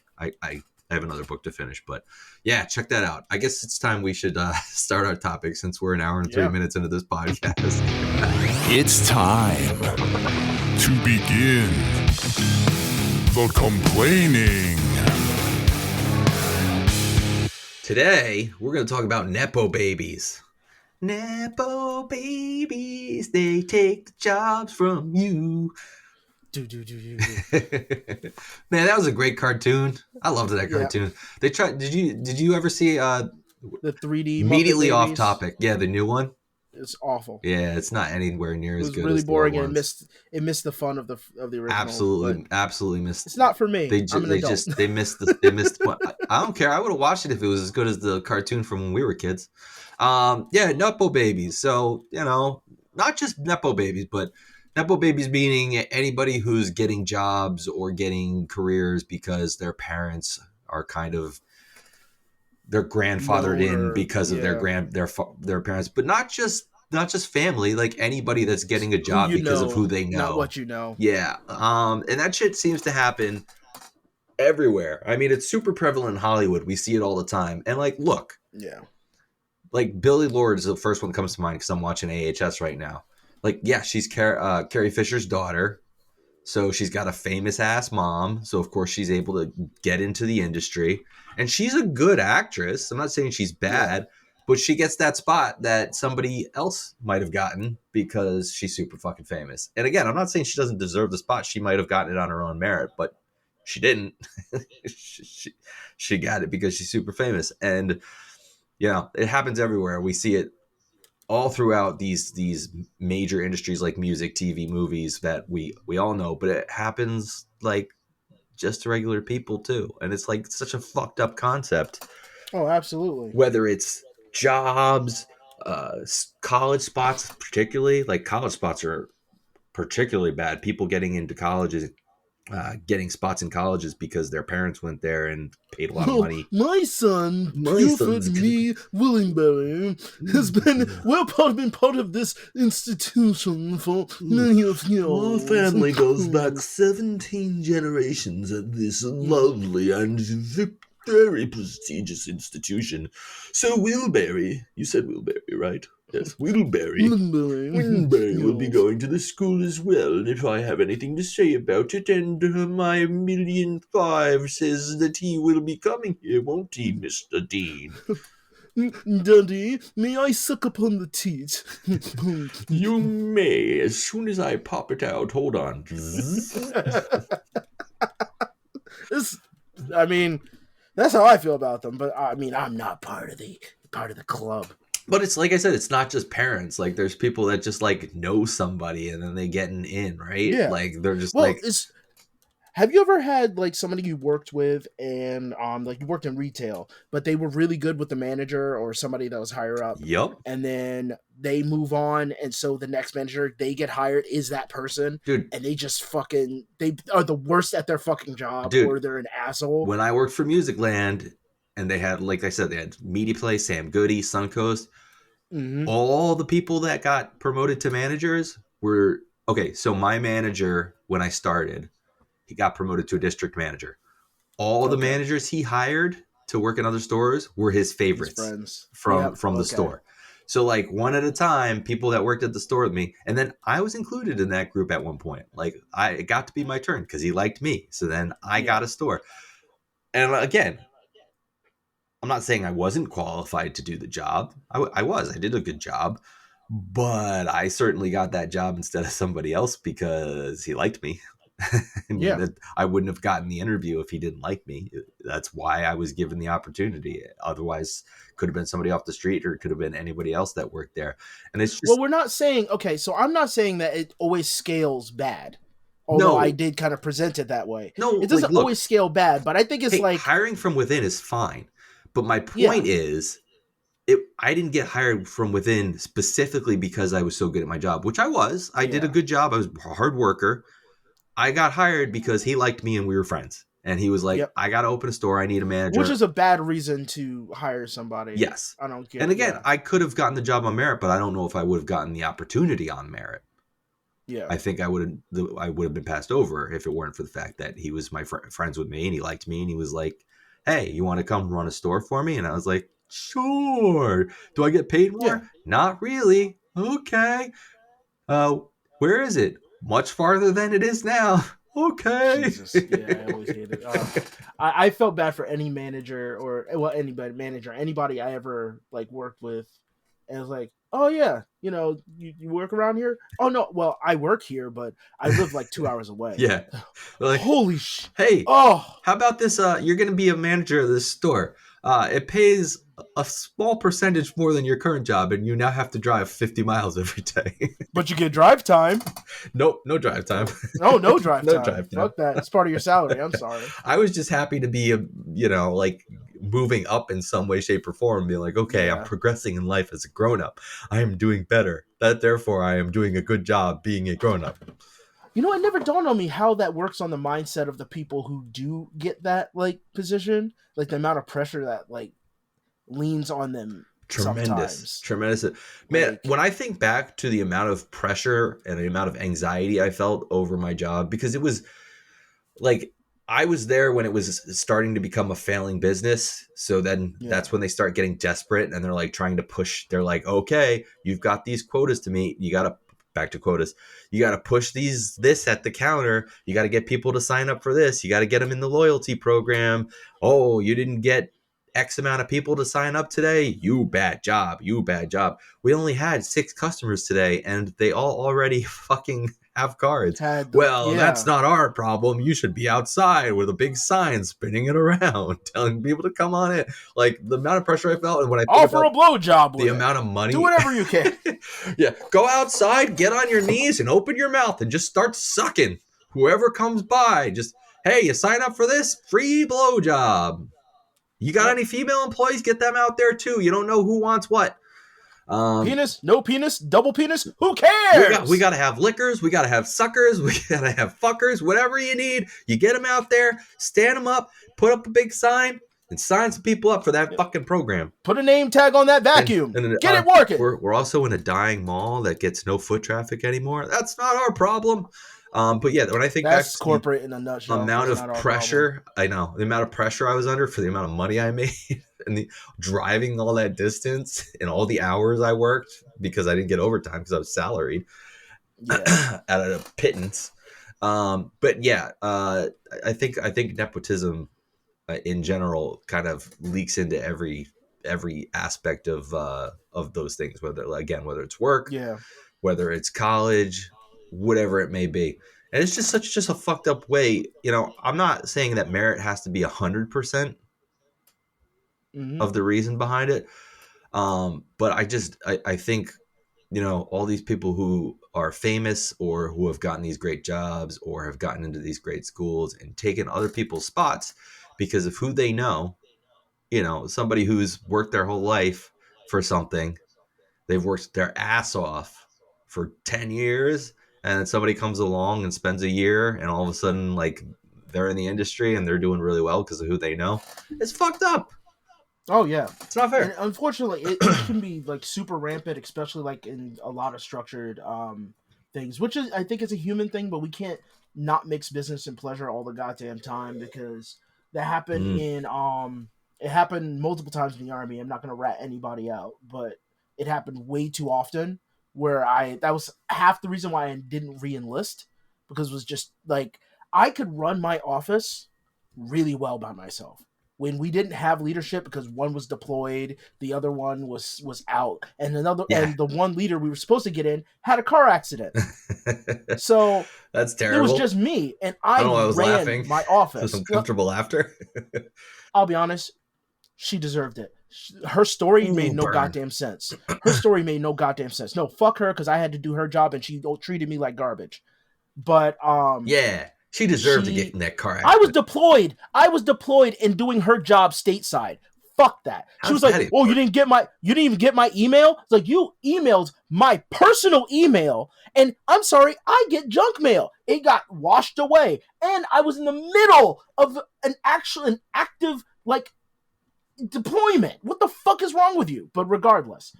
have another book to finish. But yeah, check that out. I guess it's time we should start our topic since we're an hour and 3 minutes into this podcast. It's time to begin the complaining. Today, we're going to talk about Nepo babies. Nepo babies, they take the jobs from you. Man, that was a great cartoon. I loved that cartoon. They tried. Did you ever see the 3D immediately Muppet off Babies? Topic? Yeah, the new one. It's awful. Yeah, it's not anywhere near as good. It was really as boring, the and it missed the fun of the original. Absolutely missed. It's not for me. They missed. I don't care. I would have watched it if it was as good as the cartoon from when we were kids. Nepo babies. So not just Nepo babies, but Nepo babies meaning anybody who's getting jobs or getting careers because their parents are kind of they're grandfathered known in or because of yeah, their parents, but not just family, like anybody that's getting a who job you because of know, who they not know. what you know. Yeah. And that shit seems to happen everywhere. I mean, it's super prevalent in Hollywood. We see it all the time. And like, look, Yeah. like Billy Lord is the first one that comes to mind because I'm watching AHS right now. Like, yeah, she's Carrie Fisher's daughter. So she's got a famous ass mom. So of course she's able to get into the industry. And she's a good actress. I'm not saying she's bad, Yeah. but she gets that spot that somebody else might have gotten because she's super fucking famous. And again, I'm not saying she doesn't deserve the spot. She might have gotten it on her own merit, but she didn't. she got it because she's super famous. And you know, it happens everywhere. We see it all throughout these major industries like music, TV, movies that we all know, but it happens like just to regular people too. And it's like such a fucked up concept. Oh, absolutely. Whether it's jobs, college spots, particularly like college spots are particularly bad. People getting into colleges, getting spots in colleges because their parents went there and paid a lot of Oh, money. my son, My Buford son's gonna Lee Willingberry, has been part of this institution for many of years. Our family goes back 17 generations at this lovely and very prestigious institution. So Wilbury, you said Wilbury, right? Yes, Wilbury. Wilbury will be going to the school as well if I have anything to say about it, and my $1,000,005 says that he will be coming here, won't he, Mr. Dean? Daddy, may I suck upon the teat? You may, as soon as I pop it out. Hold on. This, I mean, that's how I feel about them. But I mean, I'm not part of the club. But it's like I said, it's not just parents. Like there's people that just like know somebody and then they get an in, right? Yeah. Like they're just Well, like, have you ever had like somebody you worked with and like you worked in retail, but they were really good with the manager or somebody that was higher up, yup, and then they move on, and so the next manager they get hired is that person, dude. and they just fucking they are the worst at their fucking job, Dude, or they're an asshole. When I worked for Musicland, and they had, like I said, they had Media Play, Sam Goody, Suncoast. Mm-hmm. All the people that got promoted to managers were okay. So my manager, when I started, he got promoted to a district manager. All the managers he hired to work in other stores were his favorites friends from the store. So like one at a time, people that worked at the store with me, and then I was included in that group at one point. Like it got to be my turn because he liked me. So then I got a store. And again, I'm not saying I wasn't qualified to do the job. I was. I did a good job. But I certainly got that job instead of somebody else because he liked me. I wouldn't have gotten the interview if he didn't like me. That's why I was given the opportunity. Otherwise, could have been somebody off the street, or it could have been anybody else that worked there. And it's just, well, we're not saying so I'm not saying that it always scales bad. Although I did kind of present it that way. No, it doesn't always scale bad, but I think it's like hiring from within is fine. But my point is, I didn't get hired from within specifically because I was so good at my job, which I was. I did a good job. I was a hard worker. I got hired because he liked me and we were friends. And he was like, I got to open a store. I need a manager. Which is a bad reason to hire somebody. Yes. I don't get it. And again, I could have gotten the job on merit, but I don't know if I would have gotten the opportunity on merit. Yeah. I think I would have been passed over if it weren't for the fact that he was my friends with me and he liked me and he was like, hey, you want to come run a store for me? And I was like, sure. Do I get paid more? Yeah. Not really. Okay. Where is it? Much farther than it is now. Okay. Jesus. Yeah, I always hated it. I felt bad for any manager anybody I ever like worked with, and it was like, oh yeah, you work around here? Oh no, well I work here, but I live like 2 hours away. Yeah. Like, holy shit. Hey. Oh. How about this? You're gonna be a manager of this store. It pays a small percentage more than your current job, and you now have to drive 50 miles every day. But you get drive time. Nope, no drive time. No drive time. No drive time. Fuck that. It's part of your salary. I'm sorry. I was just happy to be, like moving up in some way, shape, or form. Being like, okay, I'm progressing in life as a grown up. I am doing better. Therefore, I am doing a good job being a grown up. It never dawned on me how that works on the mindset of the people who do get that like position, like the amount of pressure that like leans on them Tremendous. sometimes. Man, Like, when I think back to the amount of pressure and the amount of anxiety I felt over my job, because it was like I was there when it was starting to become a failing business. So then that's when they start getting desperate and they're like trying to push. They're like, okay, you've got these quotas to meet. You got to back to quotas. You got to push this at the counter. You got to get people to sign up for this. You got to get them in the loyalty program. Oh, you didn't get X amount of people to sign up today. You bad job. You bad job. We only had 6 customers today and they all already fucking have cards. That's not our problem. You should be outside with a big sign spinning it around, telling people to come on in. Like the amount of pressure I felt, and when I think offer about a blowjob, the amount of money, do whatever you can. Yeah, go outside, get on your knees, and open your mouth, and just start sucking whoever comes by. Just hey, you sign up for this free blowjob. You got any female employees? Get them out there too. You don't know who wants what. Penis, no penis, double penis, who cares? We got to have lickers. We got to have suckers. We got to have fuckers. Whatever you need, you get them out there, stand them up, put up a big sign, and sign some people up for that fucking program. Put a name tag on that vacuum. Get it working. We're also in a dying mall that gets no foot traffic anymore. That's not our problem. But yeah, when I think that's back to corporate in a nutshell. The amount of pressure, I know, the amount of pressure I was under for the amount of money I made and the driving all that distance and all the hours I worked because I didn't get overtime because I was salaried at a pittance. But yeah, I think nepotism in general kind of leaks into every aspect of those things, whether it's work, whether it's college, whatever it may be. And it's just a fucked up way. You know, I'm not saying that merit has to be 100% of the reason behind it. But I think, you know, all these people who are famous or who have gotten these great jobs or have gotten into these great schools and taken other people's spots because of who they know, you know, somebody who's worked their whole life for something, they've worked their ass off for 10 years, and then somebody comes along and spends a year, and all of a sudden, like, they're in the industry and they're doing really well because of who they know. It's fucked up. Oh, yeah. It's not fair. And unfortunately, it can be, like, super rampant, especially, like, in a lot of structured things, which is, I think, is a human thing, but we can't not mix business and pleasure all the goddamn time because that happened it happened multiple times in the Army. I'm not going to rat anybody out, but it happened way too often where that was half the reason why I didn't re-enlist, because it was just like I could run my office really well by myself when we didn't have leadership because one was deployed, the other one was out, and and the one leader we were supposed to get in had a car accident. So that's terrible. It was just me, and I ran laughing. my office. Some comfortable laughter. I'll be honest, she deserved it. Her story made no goddamn sense. Her story made no goddamn sense. No, fuck her, because I had to do her job and she treated me like garbage. But yeah, she deserved to get in that car accident. I was deployed and doing her job stateside. Fuck that. She was like, "Oh, you didn't even get my email?" It's like, you emailed my personal email, and I'm sorry, I get junk mail. It got washed away, and I was in the middle of an active like deployment. What the fuck is wrong with you? But regardless,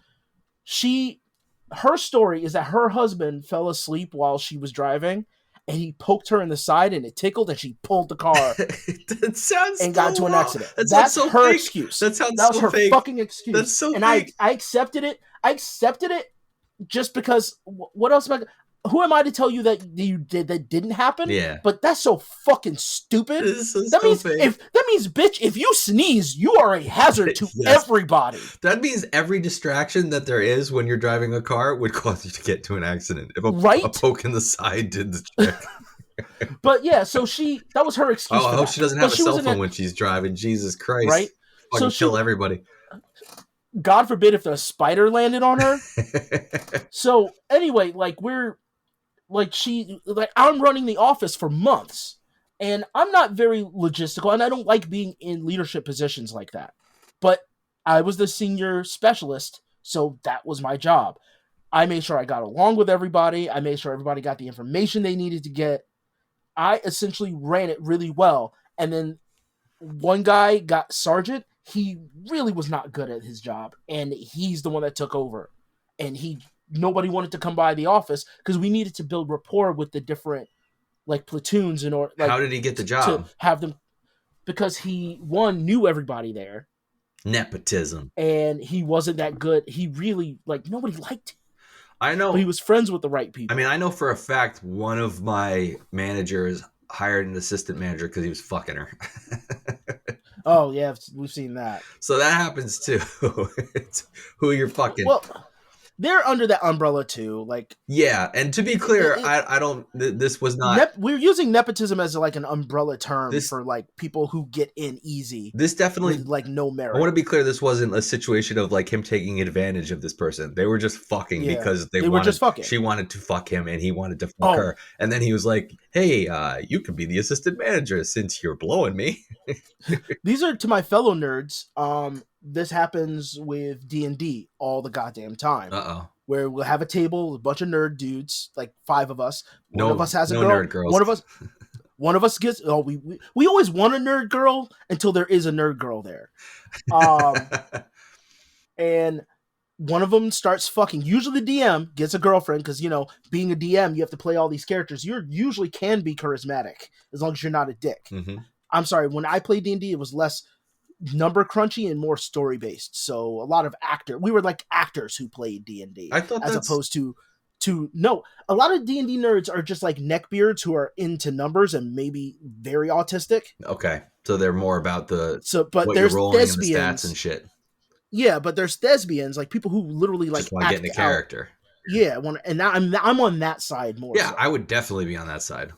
her story is that her husband fell asleep while she was driving, and he poked her in the side, and it tickled, and she pulled the car that sounds and got into an accident. That's so her fake. Excuse. That was her fake. fucking excuse. That's so and fake. I accepted it. I accepted it just because. What else am I? Who am I to tell you that that didn't happen? Yeah. But that's so fucking stupid. That means, bitch, if you sneeze, you are a hazard to everybody. That means every distraction that there is when you're driving a car would cause you to get to an accident. If a poke in the side did the trick. But yeah, so that was her excuse. I hope she doesn't have a cell phone when she's driving. Jesus Christ. Right? Fucking kill everybody. God forbid if the spider landed on her. So anyway, I'm running the office for months, and I'm not very logistical, and I don't like being in leadership positions like that. But I was the senior specialist, so that was my job. I made sure I got along with everybody. I made sure everybody got the information they needed to get. I essentially ran it really well. And then one guy got sergeant. he really was not good at his job, and he's the one that took over. And nobody wanted to come by the office because we needed to build rapport with the different like platoons in order. Like, How did he get the to job? have them, because he knew everybody there, Nepotism. and he wasn't that good. He really like nobody liked him, I know. but he was friends with the right people. I mean, I know for a fact one of my managers hired an assistant manager because he was fucking her. Oh yeah, we've seen that. So that happens too. It's who you're fucking. Well, they're under that umbrella too. Like, yeah, and to be clear, I don't. This was not. We're using nepotism as like an umbrella term for like people who get in easy. This definitely with, like, no merit. I want to be clear. This wasn't a situation of like him taking advantage of this person. They were just fucking because they were just fucking. She wanted to fuck him, and he wanted to fuck her. And then he was like, "Hey, you could be the assistant manager since you're blowing me." These are to my fellow nerds. This happens with D&D all the goddamn time. Where we'll have a table with a bunch of nerd dudes, like 5 of us. One of us has a girl. Nerd girls. One of us gets. Oh, we always want a nerd girl until there is a nerd girl there. And one of them starts fucking. Usually the DM gets a girlfriend because, you know, being a DM, you have to play all these characters. You usually can be charismatic as long as you're not a dick. Mm-hmm. I'm sorry, when I played D&D, it was less number crunchy and more story based. So a lot of we were like actors who played D&D. I thought as opposed to no, a lot of D&D nerds are just like neckbeards who are into numbers and maybe very autistic. Okay, so they're more about but what there's you're rolling thespians in the stats and shit. Yeah, but there's thespians, like people who literally like just want to get in a character. Yeah, and now I'm on that side more. Yeah, so. I would definitely be on that side.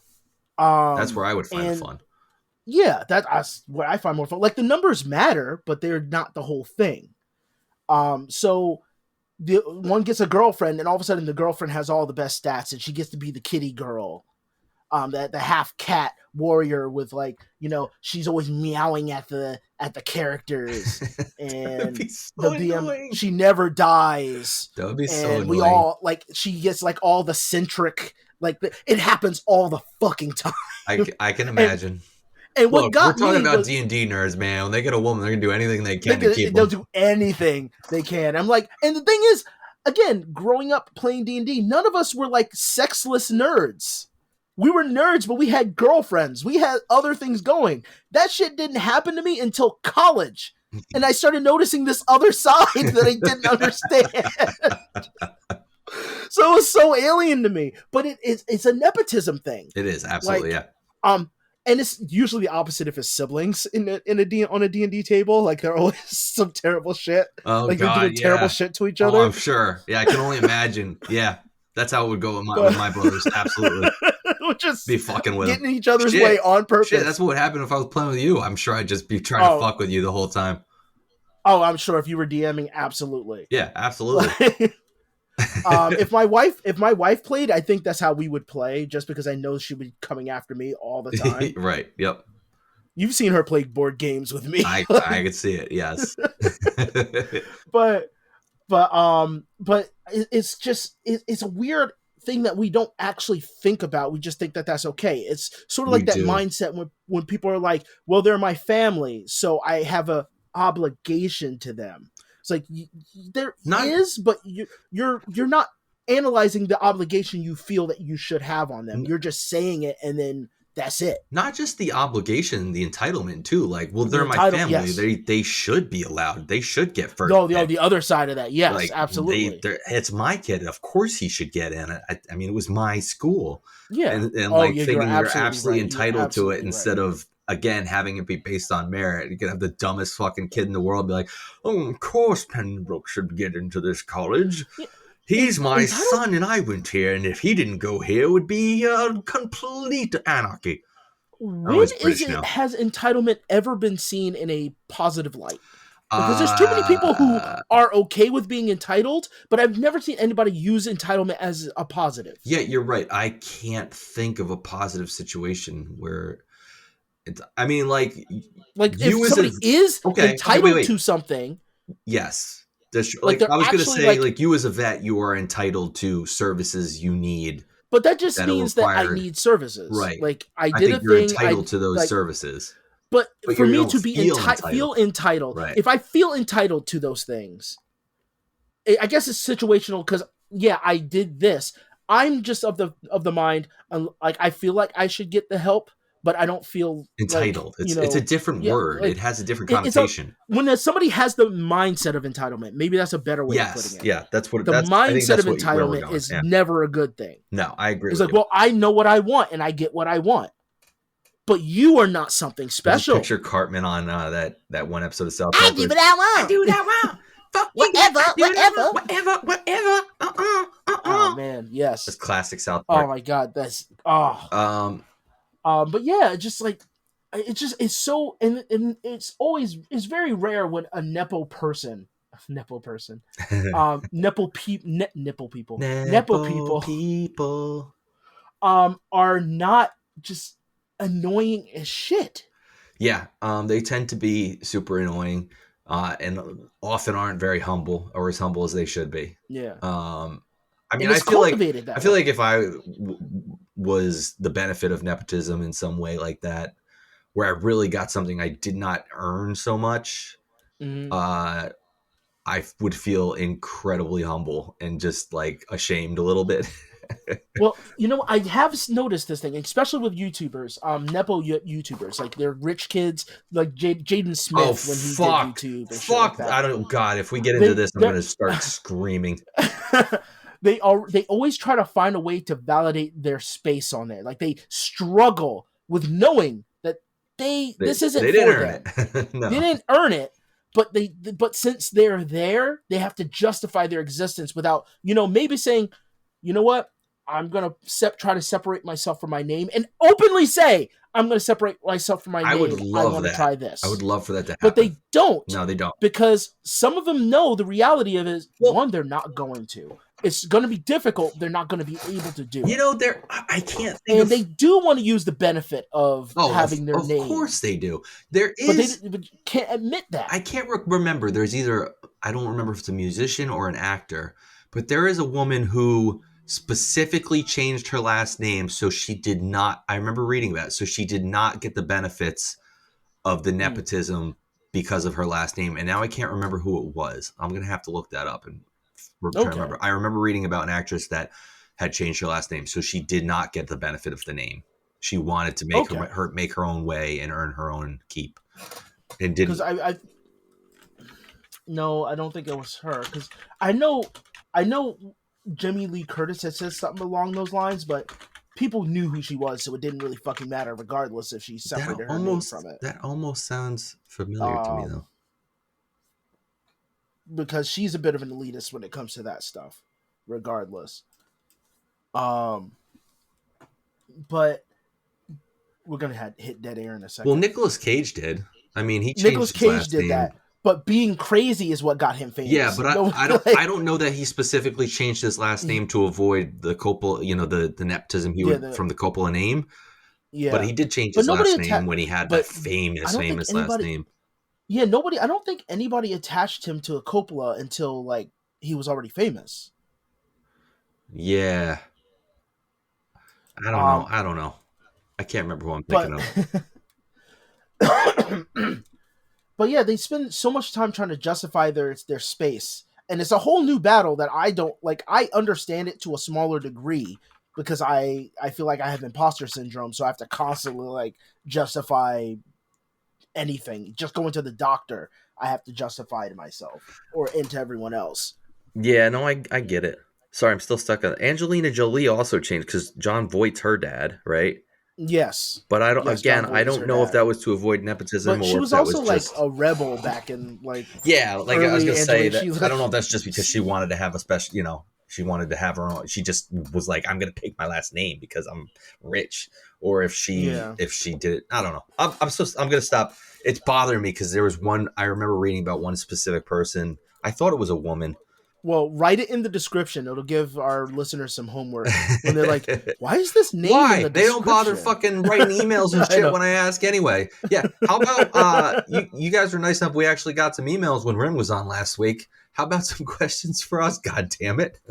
That's where I would find the fun. Yeah, that's where I find more fun. Like the numbers matter, but they're not the whole thing. So the one gets a girlfriend, and all of a sudden the girlfriend has all the best stats, and she gets to be the kitty girl. The half cat warrior with, like, you know, she's always meowing at the characters, and so the DM annoying. She never dies. That would be so annoying. We all like she gets like all the centric, like it happens all the fucking time. I can imagine. And what got we're talking me about was, D&D nerds, man. When they get a woman, they're gonna do anything they can to keep they'll them. do anything they can. I'm like, and the thing is, again, growing up playing D&D, none of us were like sexless nerds. We were nerds, but we had girlfriends. We had other things going. That shit didn't happen to me until college. And I started noticing this other side that I didn't understand. So it was so alien to me. But it's a nepotism thing. It is, absolutely, like, yeah. And it's usually the opposite if it's siblings on a D&D table. Like, they're always some terrible shit. Oh, like, God, they're doing terrible shit to each other. Oh, I'm sure. Yeah, I can only imagine. Yeah, that's how it would go with my brothers. Absolutely. Just be fucking with getting each other's way on purpose. Shit, that's what would happen if I was playing with you. I'm sure I'd just be trying to fuck with you the whole time. Oh, I'm sure if you were DMing, absolutely. Yeah, absolutely. If my wife played, I think that's how we would play, just because I know she would be coming after me all the time. Right. Yep. You've seen her play board games with me. I could see it. Yes. but it's just it's a weird thing that we don't actually think about. We just think that that's okay. It's sort of like that mindset when people are like, well, they're my family, so I have a obligation to them. It's like but you're not analyzing the obligation you feel that you should have on them. You're just saying it, and then that's it. Not just the obligation, the entitlement too. Like, well, they're my family. Yes. They should be allowed. They should get first. No, the other side of that. Yes, like, absolutely. It's my kid. Of course he should get in. I mean, it was my school. Yeah. And thinking you're absolutely entitled to it instead of, again, having it be based on merit. You could have the dumbest fucking kid in the world be like, oh, of course Pembroke should get into this college. Yeah. He's my son, and I went here, and if he didn't go here, it would be complete anarchy. When has entitlement ever been seen in a positive light? Because there's too many people who are okay with being entitled, but I've never seen anybody use entitlement as a positive. Yeah, you're right. I can't think of a positive situation where it's, I mean, like if somebody is entitled to something. Yes. Like I was going to say, like, you as a vet, you are entitled to services you need. But that just means that I need services. Right. Like, I think a you're thing. Entitled to those services. But But for you me don't to be feel entitled, Right. if I feel entitled to those things, I guess it's situational because yeah, I did this. I'm just of the mind, like I feel like I should get the help, but I don't feel Entitled. like It's a different yeah, word. like It has a different it's a connotation. when somebody has the mindset of entitlement. Maybe that's a better way of putting Yes. it. Yeah. That's what. The That's. I think mindset that's of where we're entitlement going. is Yeah. never a good thing. No, I agree It's with like, you. well, I know what I want and I get what I want, but you are not something I just special. picture Cartman on that one episode of South I Park. do what I want. I do what I want. Fuck you, Whatever, I do what I whatever. want. Whatever. Oh man, yes. That's classic South Oh Park. my god, that's but yeah, just like it's so and it's very rare when a nepo person, nipple people are not just annoying as shit. Yeah, they tend to be super annoying, and often aren't very humble or as humble as they should be. Yeah. I mean, And it's cultivated that I feel way. like if I was the benefit of nepotism in some way like that, where I really got something I did not earn so much, Mhm. I would feel incredibly humble and just like ashamed a little bit. Well, I have noticed this thing, especially with YouTubers, Nepo YouTubers, like they're rich kids, like Jaden Smith when he did YouTube and shit like that. I don't. God, if we get into this, I'm going to start screaming. They always try to find a way to validate their space on there. Like they struggle with knowing that this isn't they for didn't earn them. it. No. They didn't earn it, but since they're there, they have to justify their existence without maybe saying, you know what, I'm gonna try to separate myself from my name and openly say I'm gonna separate myself from my name. I would love want to that. try this. I would love for that to happen. But they don't. No, they don't. Because some of them know the reality of it is, one, they're not going to. It's going to be difficult. They're not going to be able to do it. I can't think and they do want to use the benefit of having their name. Of course they do. There is... But they can't admit that. I can't remember. There's either... I don't remember if it's a musician or an actor, but there is a woman who specifically changed her last name so she did not... I remember reading that. So she did not get the benefits of the nepotism because of her last name. And now I can't remember who it was. I'm going to have to look that up and try to remember. I remember reading about an actress that had changed her last name, so she did not get the benefit of the name. She wanted to make her own way and earn her own keep, and didn't. Because no, I don't think it was her. Because I know Jamie Lee Curtis had said something along those lines, but people knew who she was, so it didn't really fucking matter, regardless if she separated her name from it. That almost sounds familiar to me, though. Because she's a bit of an elitist when it comes to that stuff, regardless. But we're gonna hit dead air in a second. Well, Nicolas Cage did. I mean, he changed Nicolas his Cage last did name. that. But being crazy is what got him famous. Yeah, but I don't know that he specifically changed his last name to avoid the Coppola, the nepotism from the Coppola name. Yeah, but he did change his last name when he had that famous last name. Yeah, I don't think anybody attached him to a Coppola until like he was already famous. Yeah. I don't know. I can't remember who I'm thinking of. But yeah, they spend so much time trying to justify their space. And it's a whole new battle that I don't like. I understand it to a smaller degree because I feel like I have imposter syndrome, so I have to constantly like justify anything. Just going to the doctor, I have to justify to myself or into everyone else. Yeah, no, I get it. Sorry, I'm still stuck on it. Angelina Jolie also changed because Jon Voight's her dad, right? Yes. But I don't. Yes, again, I don't know if that was to avoid nepotism, but or she was if that also was just like a rebel back in like. Yeah, like I was gonna say that. I don't know if that's just because she wanted to have a special, she wanted to have her own. She just was like, I'm gonna take my last name because I'm rich, or if she did it, I don't know. I'm gonna stop. It's bothering me because there was one. I remember reading about one specific person. I thought it was a woman. Well, write it in the description. It'll give our listeners some homework. When they're like, why is this name in the description? They don't bother fucking writing emails and shit when I ask anyway. Yeah. How about you guys were nice enough. We actually got some emails when Rin was on last week. How about some questions for us? God damn it.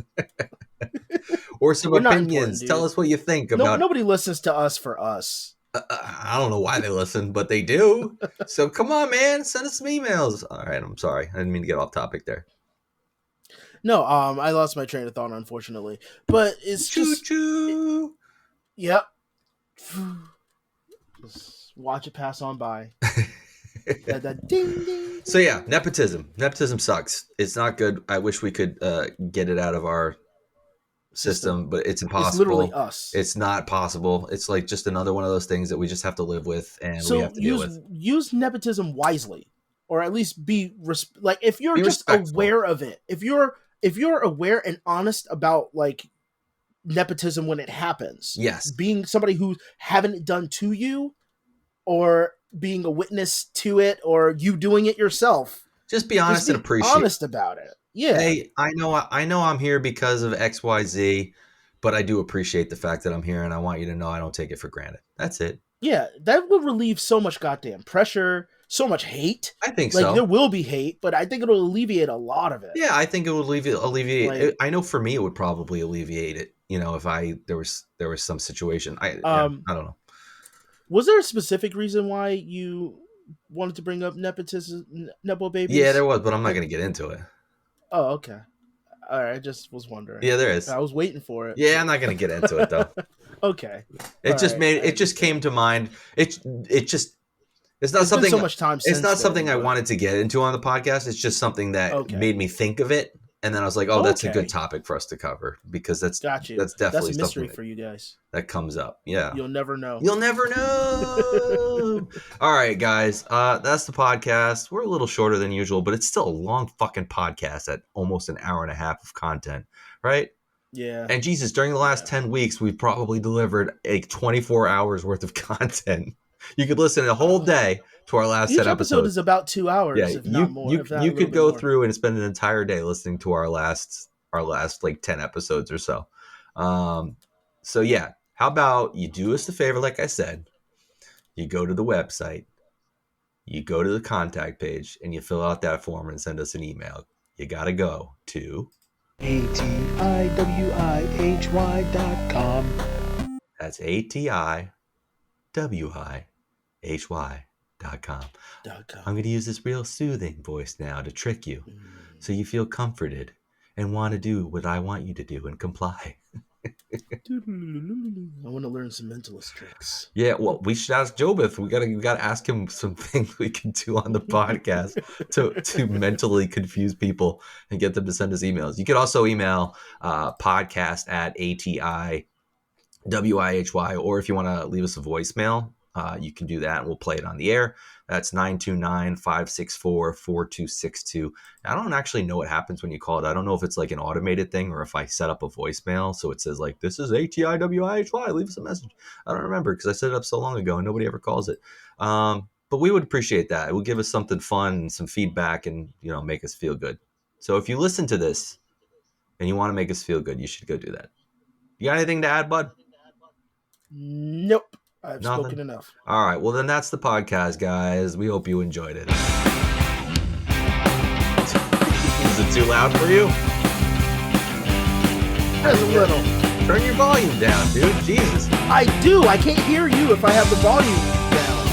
Or some opinions. Tell us what you think about. Nobody listens to us for us. I don't know why they listen, but they do. So come on, man, send us some emails. All right, I'm sorry, I didn't mean to get off topic there. No, I lost my train of thought, unfortunately. But it's Choo just, choo. yep. Just watch it pass on by. That ding ding. So yeah, nepotism. Nepotism sucks. It's not good. I wish we could get it out of our system, but it's impossible. It's literally us. It's not possible. It's like just another one of those things that we just have to live with, and we have to deal with. Use nepotism wisely, or at least be like if you're just respectful. aware of it. If you're aware and honest about like nepotism when it happens, Yes, being somebody who having it done to you, or being a witness to it, or you doing it yourself. just be honest and appreciate. Honest about it. Yeah. Hey, I know I'm here because of XYZ, but I do appreciate the fact that I'm here, and I want you to know I don't take it for granted. That's it. Yeah, that would relieve so much goddamn pressure, so much hate. I think like, so. There will be hate, but I think it'll alleviate a lot of it. Yeah, I think it would alleviate. Like, I know for me, it would probably alleviate it. You know, if there was some situation. I don't know. Was there a specific reason why you wanted to bring up Nepo babies? Yeah, there was, but I'm not going to get into it. Oh, okay. All right, I just was wondering. Yeah, there is. I was waiting for it. Yeah, I'm not going to get into it though. Okay. It just came to mind. It's not something. Been so much time. It's not something I wanted to get into on the podcast. It's just something that made me think of it, and then I was like, "Oh, that's a good topic for us to cover," because that's definitely that's a mystery for you guys. That comes up. Yeah, you'll never know. You'll never know. All right, guys, that's the podcast. We're a little shorter than usual, but it's still a long fucking podcast at almost an hour and a half of content, right? Yeah. And Jesus, during the last 10 weeks, we've probably delivered 24 hours worth of content. You could listen a whole day to our last 10 episodes. Each episode is about 2 hours, if not more. You could go through and spend an entire day listening to our last like 10 episodes or so. So yeah, how about you do us the favor, like I said, you go to the website, you go to the contact page, and you fill out that form and send us an email. You got to go to ATIWIHY.com. That's ATIWIHY.com. I'm going to use this real soothing voice now to trick you so you feel comforted and want to do what I want you to do and comply. I want to learn some mentalist tricks. Yeah, well, we should ask Jobeth. We gotta ask him some things we can do on the podcast to mentally confuse people and get them to send us emails. You could also email podcast@ATIWIHY, or if you want to leave us a voicemail, you can do that and we'll play it on the air. That's 929-564-4262. I don't actually know what happens when you call it. I don't know if it's like an automated thing or if I set up a voicemail. So it says like, this is ATIWIHY, leave us a message. I don't remember because I set it up so long ago and nobody ever calls it. But we would appreciate that. It would give us something fun and some feedback and, make us feel good. So if you listen to this and you want to make us feel good, you should go do that. You got anything to add, bud? Nope. I've spoken enough. All right. Well, then that's the podcast, guys. We hope you enjoyed it. Is it too loud for you? Just a little. Turn your volume down, dude. Jesus. I do. I can't hear you if I have the volume down.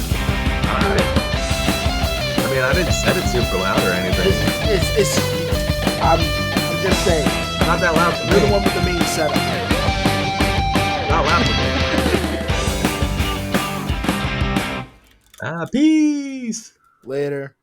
All right. I mean, I didn't set it super loud or anything. I'm just saying. Not that loud for me. You're the one with the main setup. Not loud for me. Peace. Later.